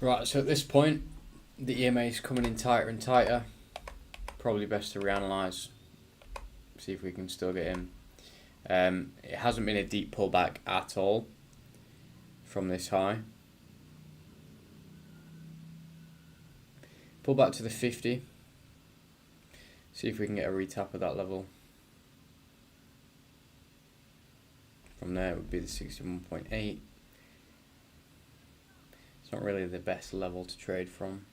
Right, so at this point, the EMA is coming in tighter and tighter. Probably best to reanalyze, see if we can still get in. It hasn't been a deep pullback at all from this high. Pull back to the 50. See if we can get a retap of that level. From there it would be the 61.8. It's not really the best level to trade from.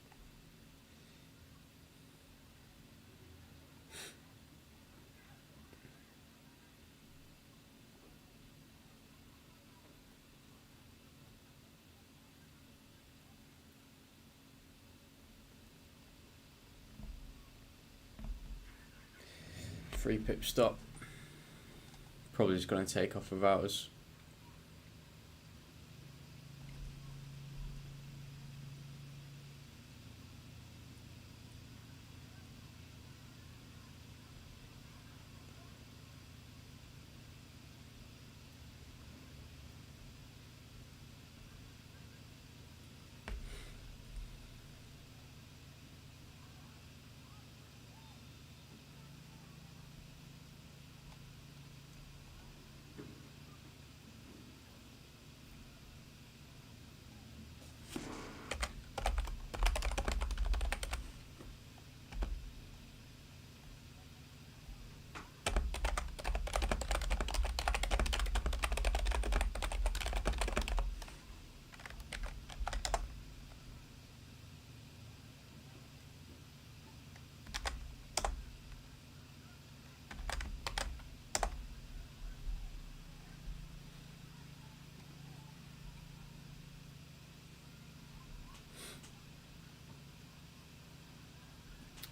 Free pip stop. Probably just going to take off without us.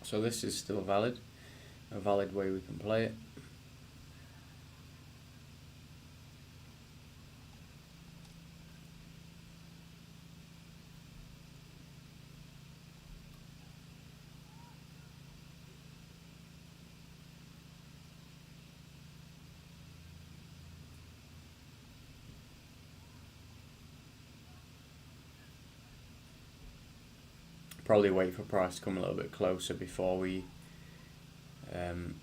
So this is still valid, a valid way we can play it. Probably wait for price to come a little bit closer before we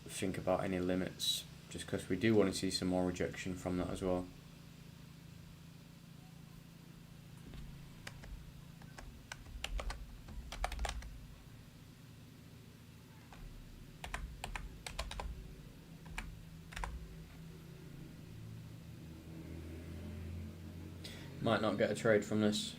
think about any limits, just because we do want to see some more rejection from that as well. Might not get a trade from this.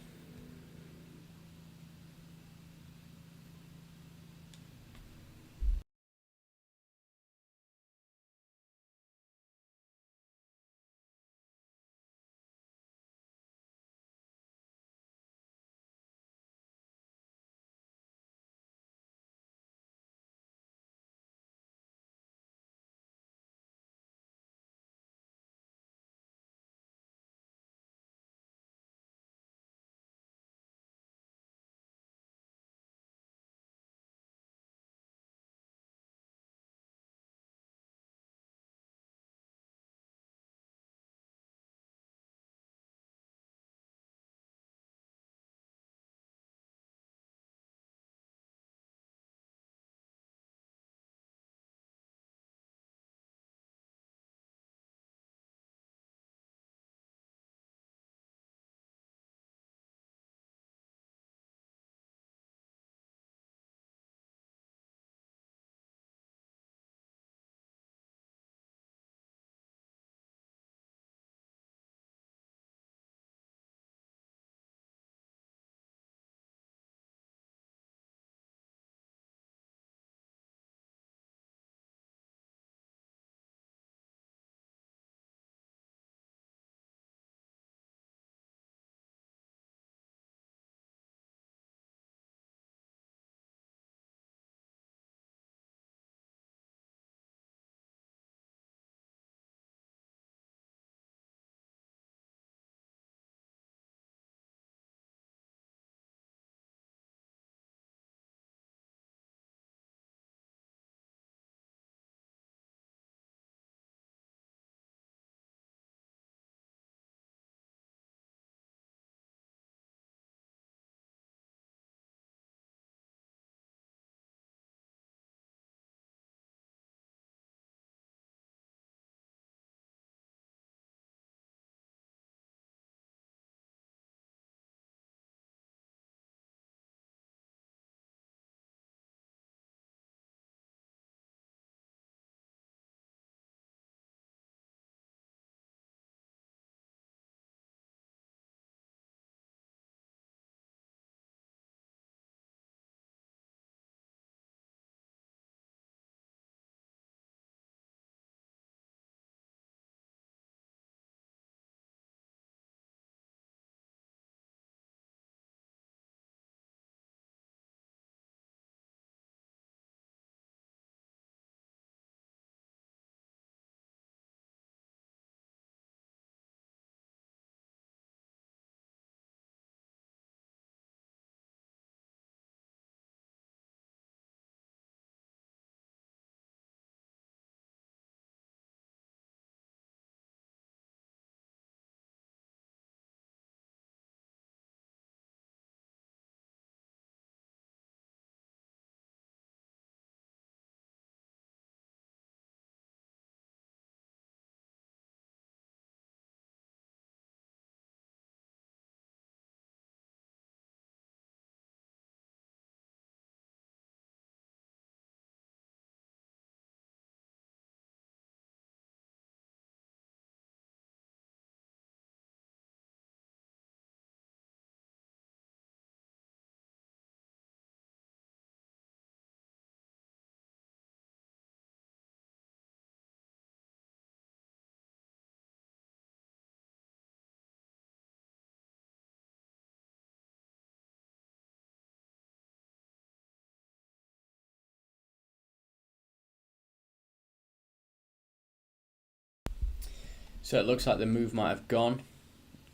So it looks like the move might have gone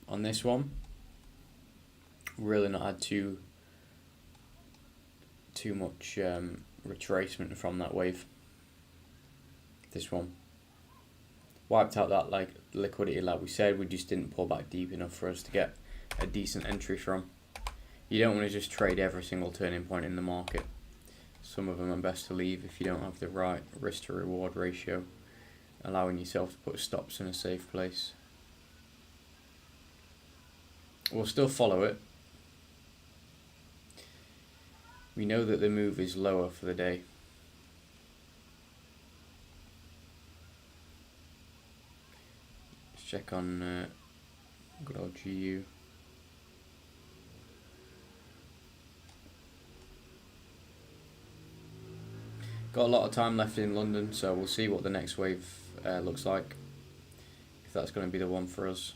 on this one. Really not had too much retracement from that wave. This one wiped out that like liquidity, like we said. We just didn't pull back deep enough for us to get a decent entry from. You don't want to just trade every single turning point in the market. Some of them are best to leave if you don't have the right risk to reward ratio, allowing yourself to put stops in a safe place. We'll still follow it. We know that the move is lower for the day. Let's check on good old GU. Got a lot of time left in London, so we'll see what the next wave looks like, if that's going to be the one for us.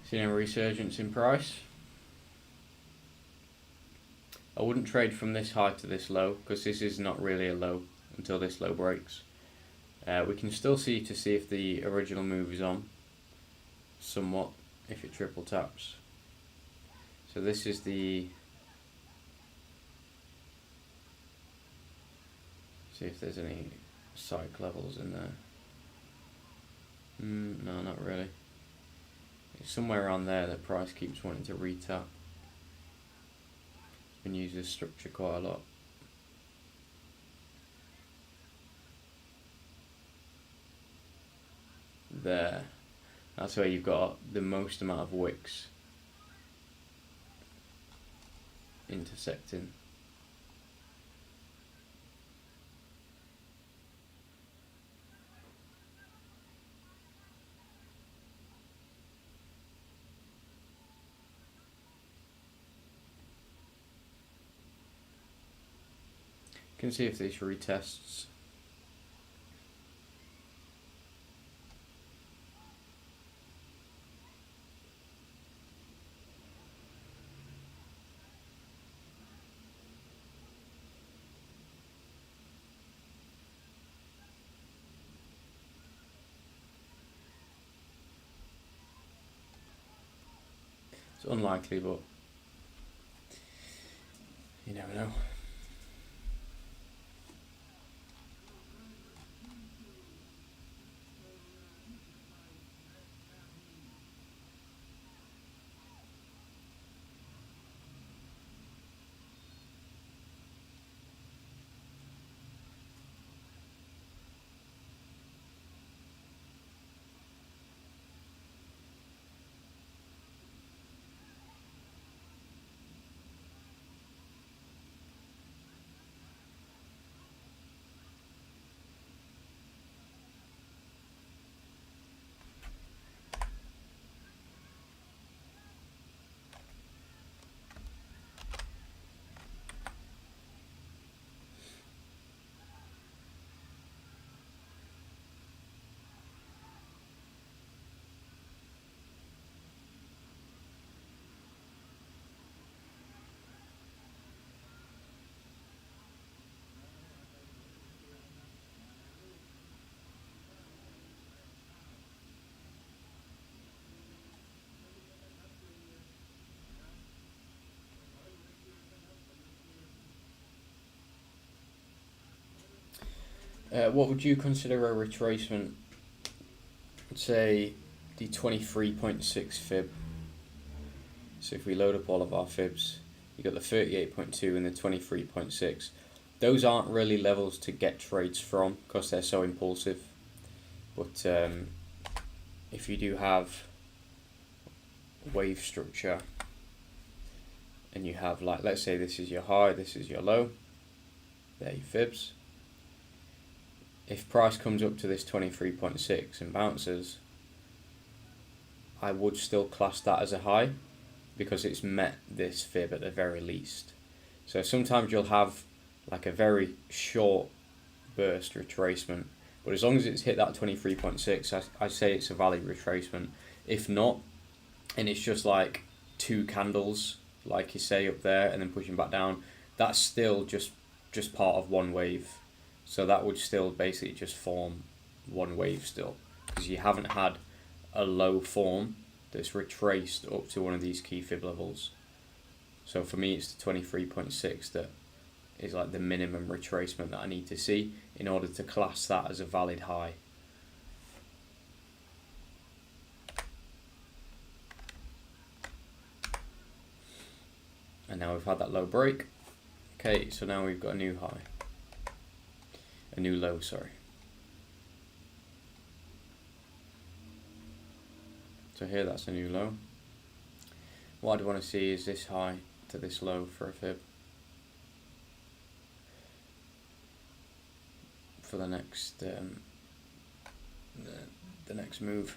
Seeing a resurgence in price. I wouldn't trade from this high to this low, because this is not really a low until this low breaks. We can still see if the original move is on somewhat if it triple taps. So this is the, see if there's any psych levels in there. No, not really. It's somewhere around there that price keeps wanting to retap. It's been used as structure quite a lot. There. That's where you've got the most amount of wicks intersecting. You can see if this retests. It's unlikely, but you never know. What would you consider a retracement? Say the 23.6 fib. So if we load up all of our fibs, you got the 38.2 and the 23.6. Those aren't really levels to get trades from because they're so impulsive. But if you do have wave structure and you have, like, let's say this is your high, this is your low, there are your fibs. If price comes up to this 23.6 and bounces, I would still class that as a high because it's met this fib at the very least. So sometimes you'll have like a very short burst retracement, but as long as it's hit that 23.6, I say it's a valid retracement. If not, and it's just like two candles, like you say up there, and then pushing back down, that's still just part of one wave. So that would still basically just form one wave still, because you haven't had a low form that's retraced up to one of these key fib levels. So for me, it's the 23.6 that is like the minimum retracement that I need to see in order to class that as a valid high. And now we've had that low break. Okay, so now we've got a new high. A new low, sorry. So here that's a new low. What I'd want to see is this high to this low for a fib. For the next the next move.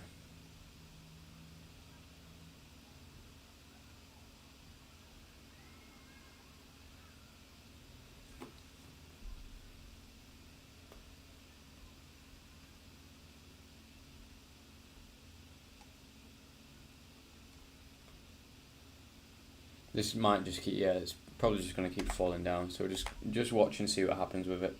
This might just keep, yeah, it's probably just going to keep falling down. So just watch and see what happens with it.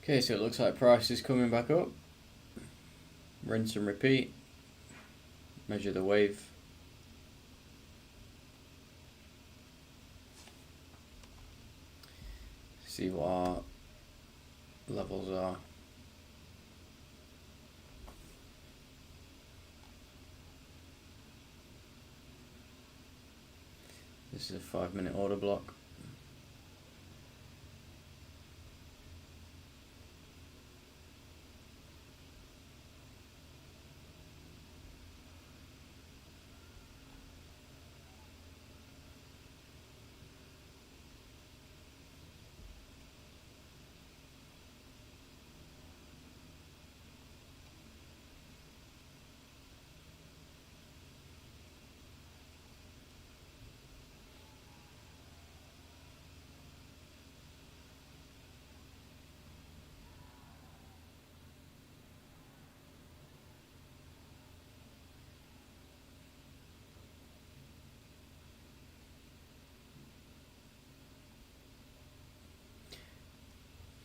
Okay, so it looks like price is coming back up. Rinse and repeat. Measure the wave. See what our levels are. This is a 5-minute order block.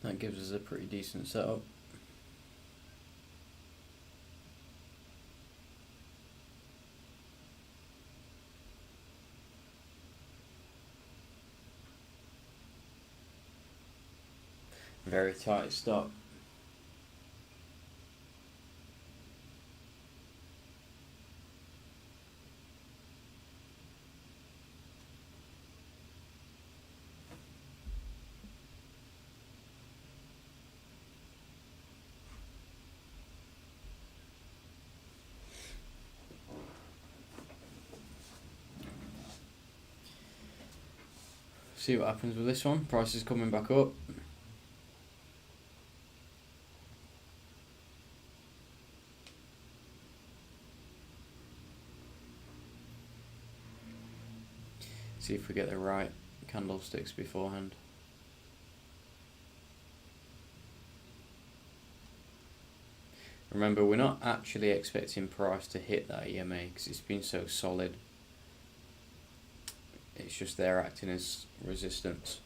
That gives us a pretty decent setup. Very tight stop. See what happens with this one. Price is coming back up. See if we get the right candlesticks beforehand. Remember, we're not actually expecting price to hit that EMA because it's been so solid. It's just there acting as resistance.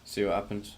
See what happens.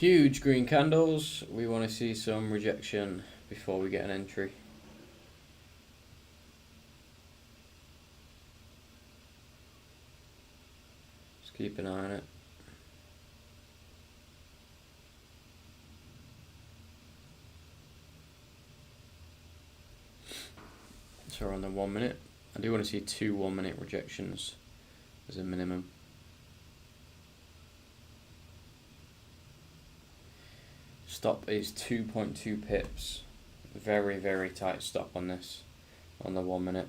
Huge green candles. We want to see some rejection before we get an entry. Just keep an eye on it. So we're on the 1 minute. I do want to see 2 1-minute rejections as a minimum. Stop is 2.2 pips. Very, very tight stop on this, on the 1 minute.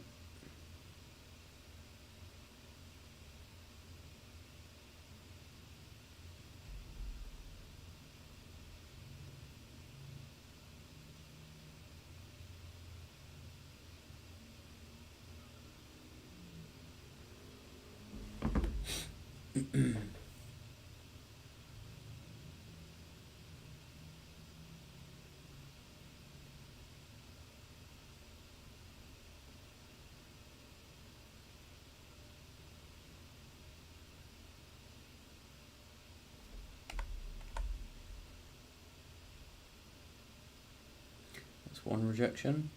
That's one rejection.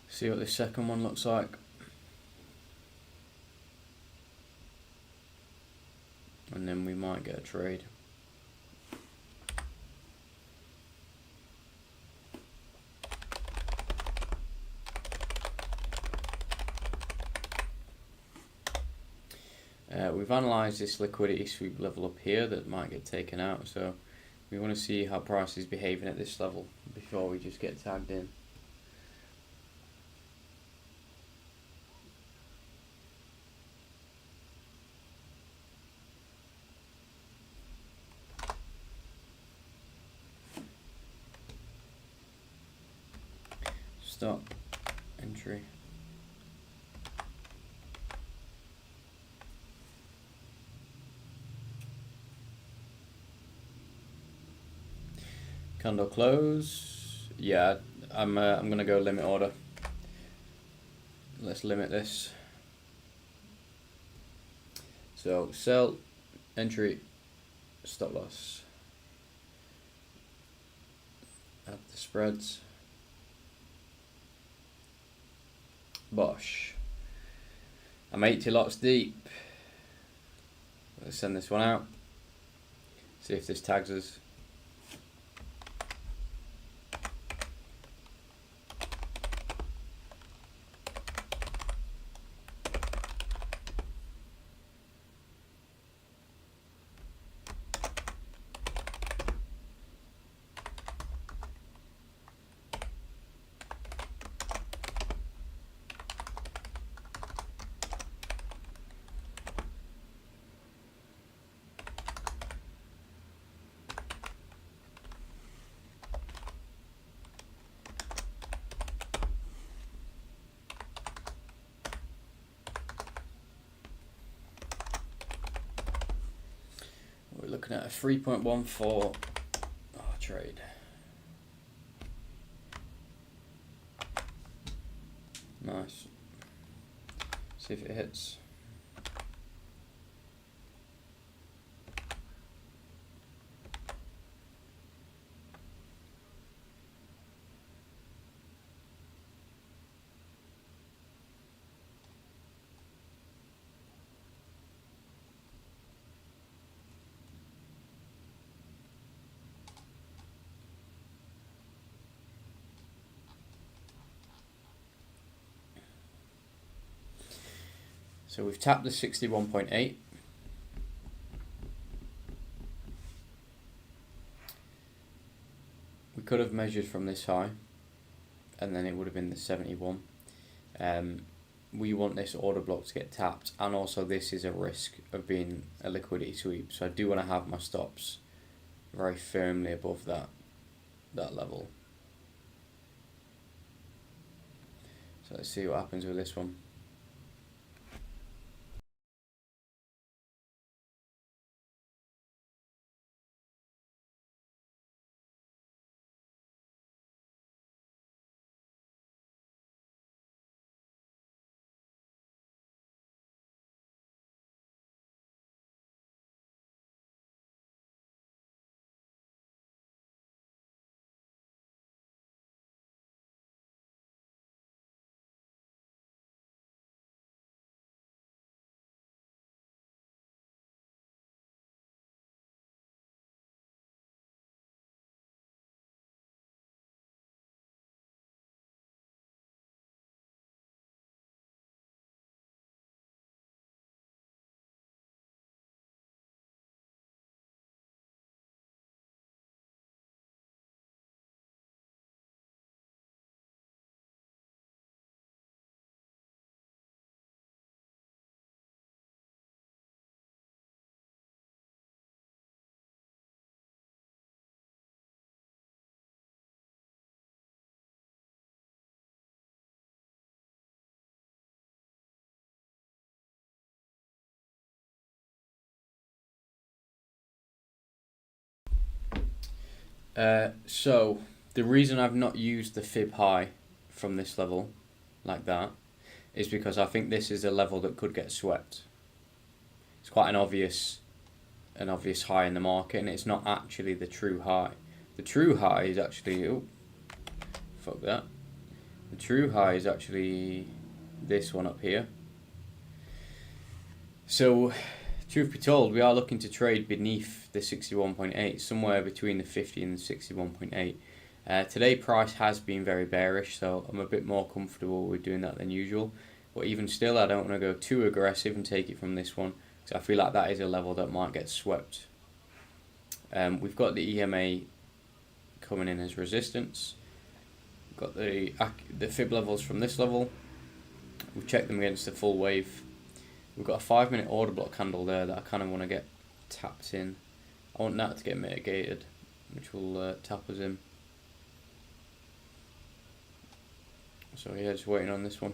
See what this second one looks like. And then we might get a trade. We've analysed this liquidity sweep level up here that might get taken out, so we want to see how price is behaving at this level before we just get tagged in. Stop, entry. Candle close. Yeah, I'm gonna go limit order. Let's limit this. So sell, entry, stop loss. Add the spreads. Bosh. I'm 80 lots deep. Let's send this one out. See if this tags us. We're looking at a 3.14 trade. Nice. See if it hits. So we've tapped the 61.8. We could have measured from this high, and then it would have been the 71. We want this order block to get tapped, and also this is a risk of being a liquidity sweep. So I do want to have my stops very firmly above that level. So let's see what happens with this one. So the reason I've not used the fib high from this level like that is because I think this is a level that could get swept. It's quite an obvious high in the market, and it's not actually the true high. The true high is actually, oh, fuck that. The true high is actually this one up here. So, truth be told, we are looking to trade beneath the 61.8, somewhere between the 50 and the 61.8. Today price has been very bearish, so I'm a bit more comfortable with doing that than usual. But even still, I don't want to go too aggressive and take it from this one, because I feel like that is a level that might get swept. We've got the EMA coming in as resistance. We've got the fib levels from this level. We've checked them against the full wave. We've got a 5-minute order block candle there that I kind of want to get tapped in. I want that to get mitigated, which will tap us in. So yeah, just waiting on this one.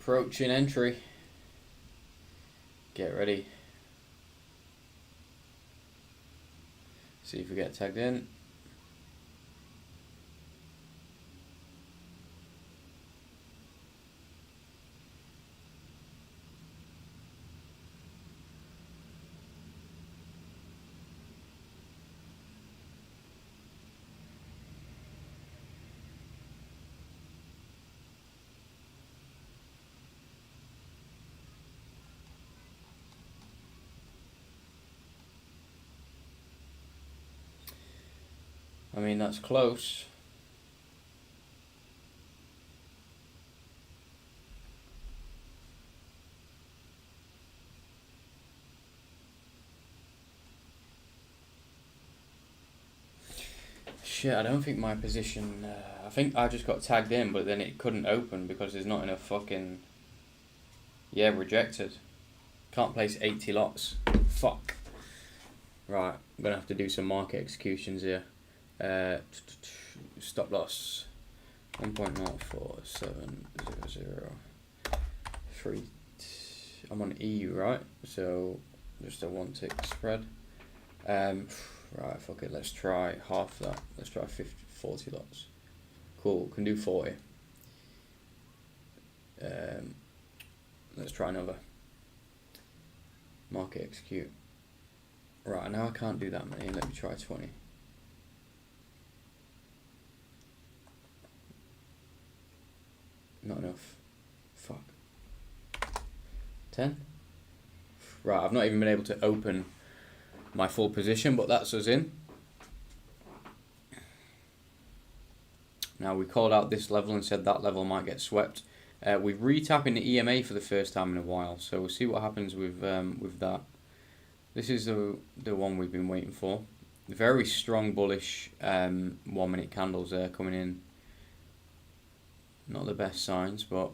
Approaching entry. Get ready. See if we get tagged in. I mean, that's close. Shit, I don't think my position... I think I just got tagged in, but then it couldn't open because there's not enough fucking... Yeah, rejected. Can't place 80 lots. Fuck. Right, I'm going to have to do some market executions here. Stop loss 1.04700. I'm on EU, right? So just a 1 tick spread. Right, fuck it, let's try half that. Let's try 40 lots. Cool, can do 40. Let's try another. Market execute. Right, now I can't do that many. Let me try 20. Not enough. Fuck. 10? Right, I've not even been able to open my full position, but that's us in. Now we called out this level and said that level might get swept. We're retapping the EMA for the first time in a while, so we'll see what happens with that. This is the one we've been waiting for. Very strong bullish 1 minute candles there coming in. Not the best signs, but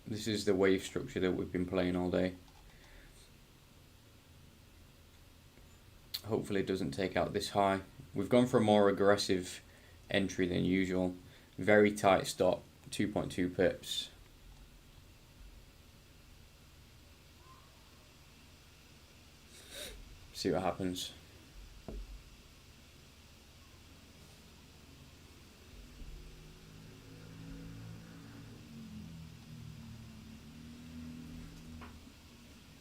this is the wave structure that we've been playing all day. Hopefully it doesn't take out this high. We've gone for a more aggressive entry than usual. Very tight stop, 2.2 pips. See what happens.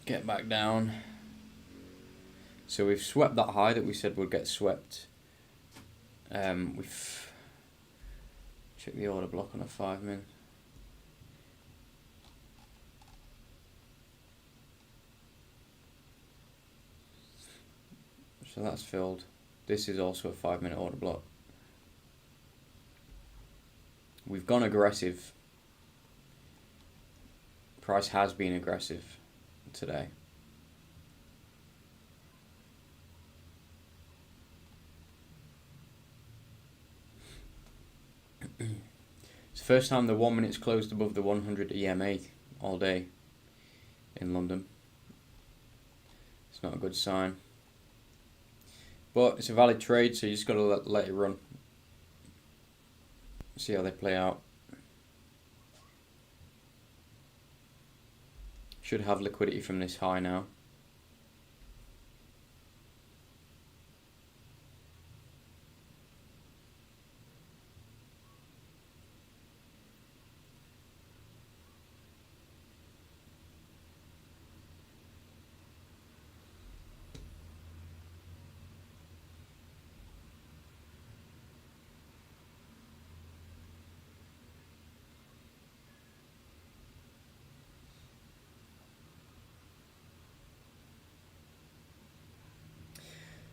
Get back down. So we've swept that high that we said would get swept. We've checked the order block on a 5 min. So that's filled. This is also a 5 minute order block. We've gone aggressive. Price has been aggressive today. It's the first time the 1 minute's closed above the 100 EMA all day in London. It's not a good sign. But it's a valid trade, so you just got to let it run. See how they play out. Should have liquidity from this high now.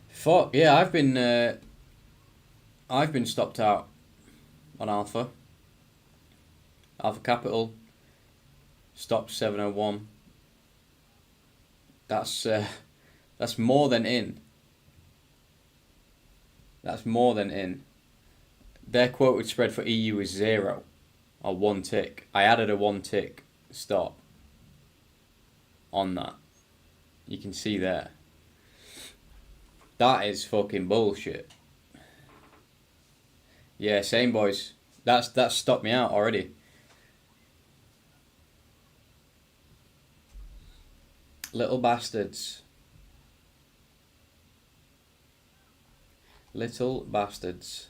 Fuck yeah, I've been stopped out on Alpha. Alpha Capital stopped 701. That's more than in. That's more than in. Their quoted spread for EU is 0 or 1 tick. I added a 1 tick stop on that. You can see there. That is fucking bullshit. Yeah, same boys. That's stopped me out already. Little bastards. Little bastards.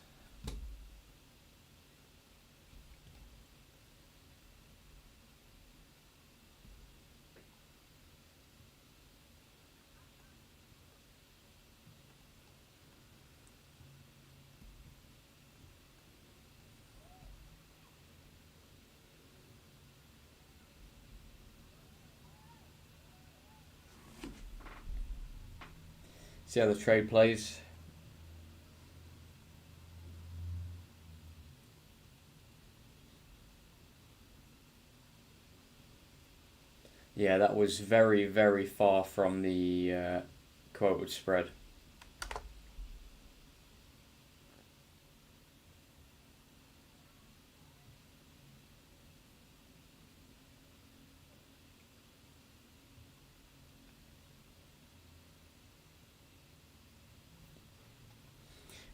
See how the trade plays. Yeah, that was very, very far from the quoted spread.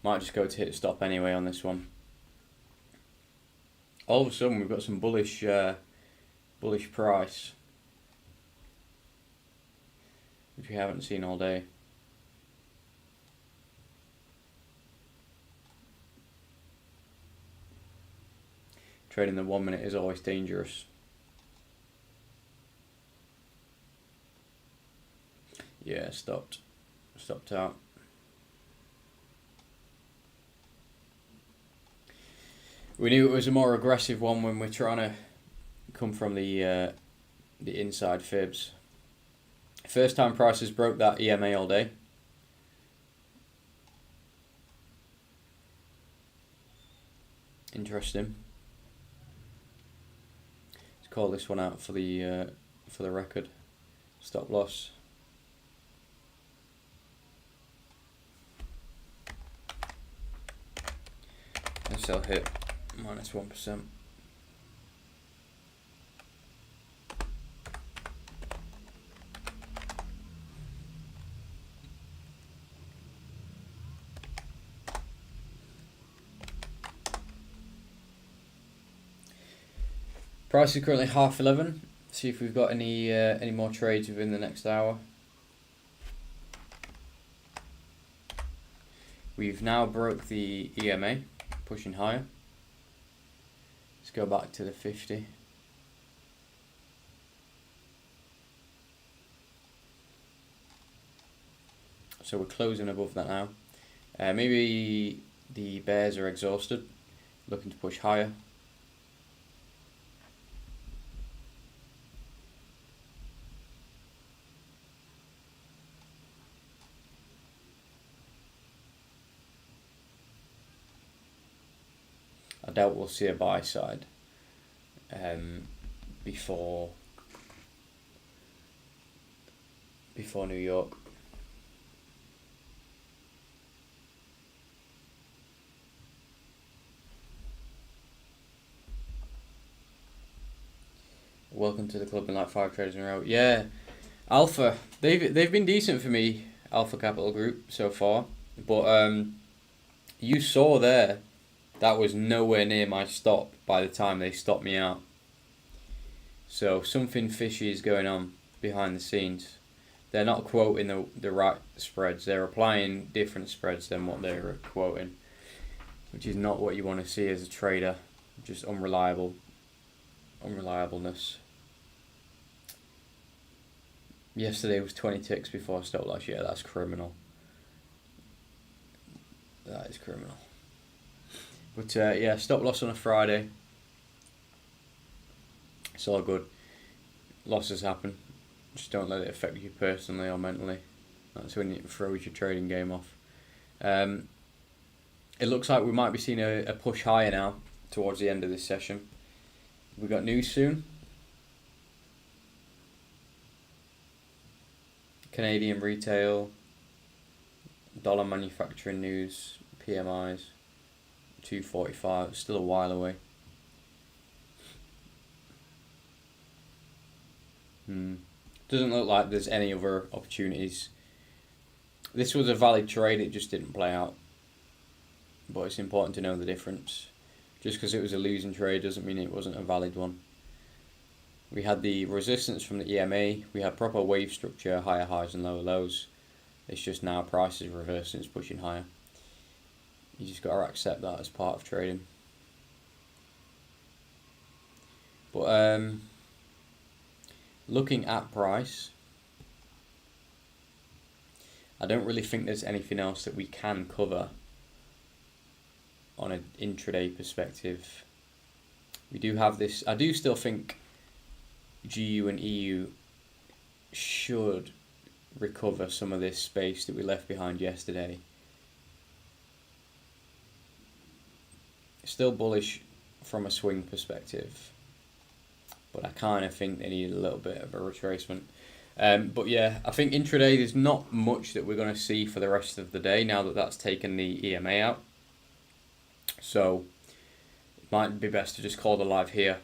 Might just go to hit stop anyway on this one. All of a sudden, we've got some bullish price, which we haven't seen all day. Trading the 1 minute is always dangerous. Yeah, stopped out. We knew it was a more aggressive one when we're trying to come from the inside fibs. First time prices broke that EMA all day. Interesting. Let's call this one out for the record. Stop loss. And sell hit minus 1%. Price is currently 11:30. See if we've got any more trades within the next hour. We've now broke the EMA, pushing higher. Let's go back to the 50. So we're closing above that now. Maybe the bears are exhausted, looking to push higher. I doubt we'll see a buy side before New York. Welcome to the club in like 5 trades in a row. Yeah, Alpha. They've been decent for me, Alpha Capital Group so far, but you saw there. That was nowhere near my stop by the time they stopped me out. So something fishy is going on behind the scenes. They're not quoting the right spreads. They're applying different spreads than what they're quoting, which is not what you want to see as a trader. Just unreliableness. Yesterday was 20 ticks before stop loss. Yeah, that's criminal. That is criminal. But yeah, stop loss on a Friday. It's all good. Losses happen. Just don't let it affect you personally or mentally. That's when it throws your trading game off. It looks like we might be seeing a push higher now towards the end of this session. We got news soon. Canadian retail, dollar manufacturing news, PMIs. 245, still a while away. Doesn't look like there's any other opportunities. This was a valid trade, it just didn't play out. But it's important to know the difference. Just because it was a losing trade doesn't mean it wasn't a valid one. We had the resistance from the EMA. We had proper wave structure, higher highs and lower lows. It's just now price is reversing, it's pushing higher. You just got to accept that as part of trading. But looking at price, I don't really think there's anything else that we can cover on an intraday perspective. We do have this. I do still think GU and EU should recover some of this space that we left behind yesterday. Still bullish from a swing perspective, but I kind of think they need a little bit of a retracement. But yeah, I think intraday there's not much that we're going to see for the rest of the day now that that's taken the EMA out. So it might be best to just call the live here,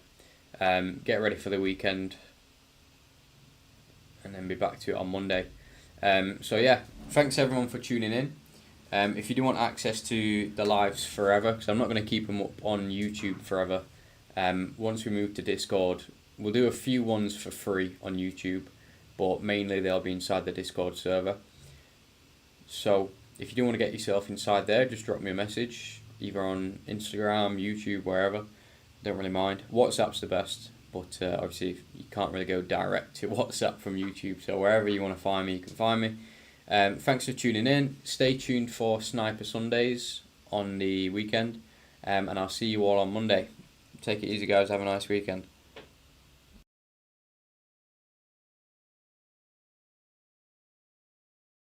get ready for the weekend, and then be back to it on Monday. So yeah, thanks everyone for tuning in. If you do want access to the lives forever, because I'm not going to keep them up on YouTube forever, once we move to Discord, we'll do a few ones for free on YouTube, but mainly they'll be inside the Discord server. So if you do want to get yourself inside there, just drop me a message, either on Instagram, YouTube, wherever. Don't really mind. WhatsApp's the best, but obviously you can't really go direct to WhatsApp from YouTube, so wherever you want to find me, you can find me. Thanks for tuning in. Stay tuned for Sniper Sundays on the weekend, and I'll see you all on Monday. Take it easy, guys. Have a nice weekend.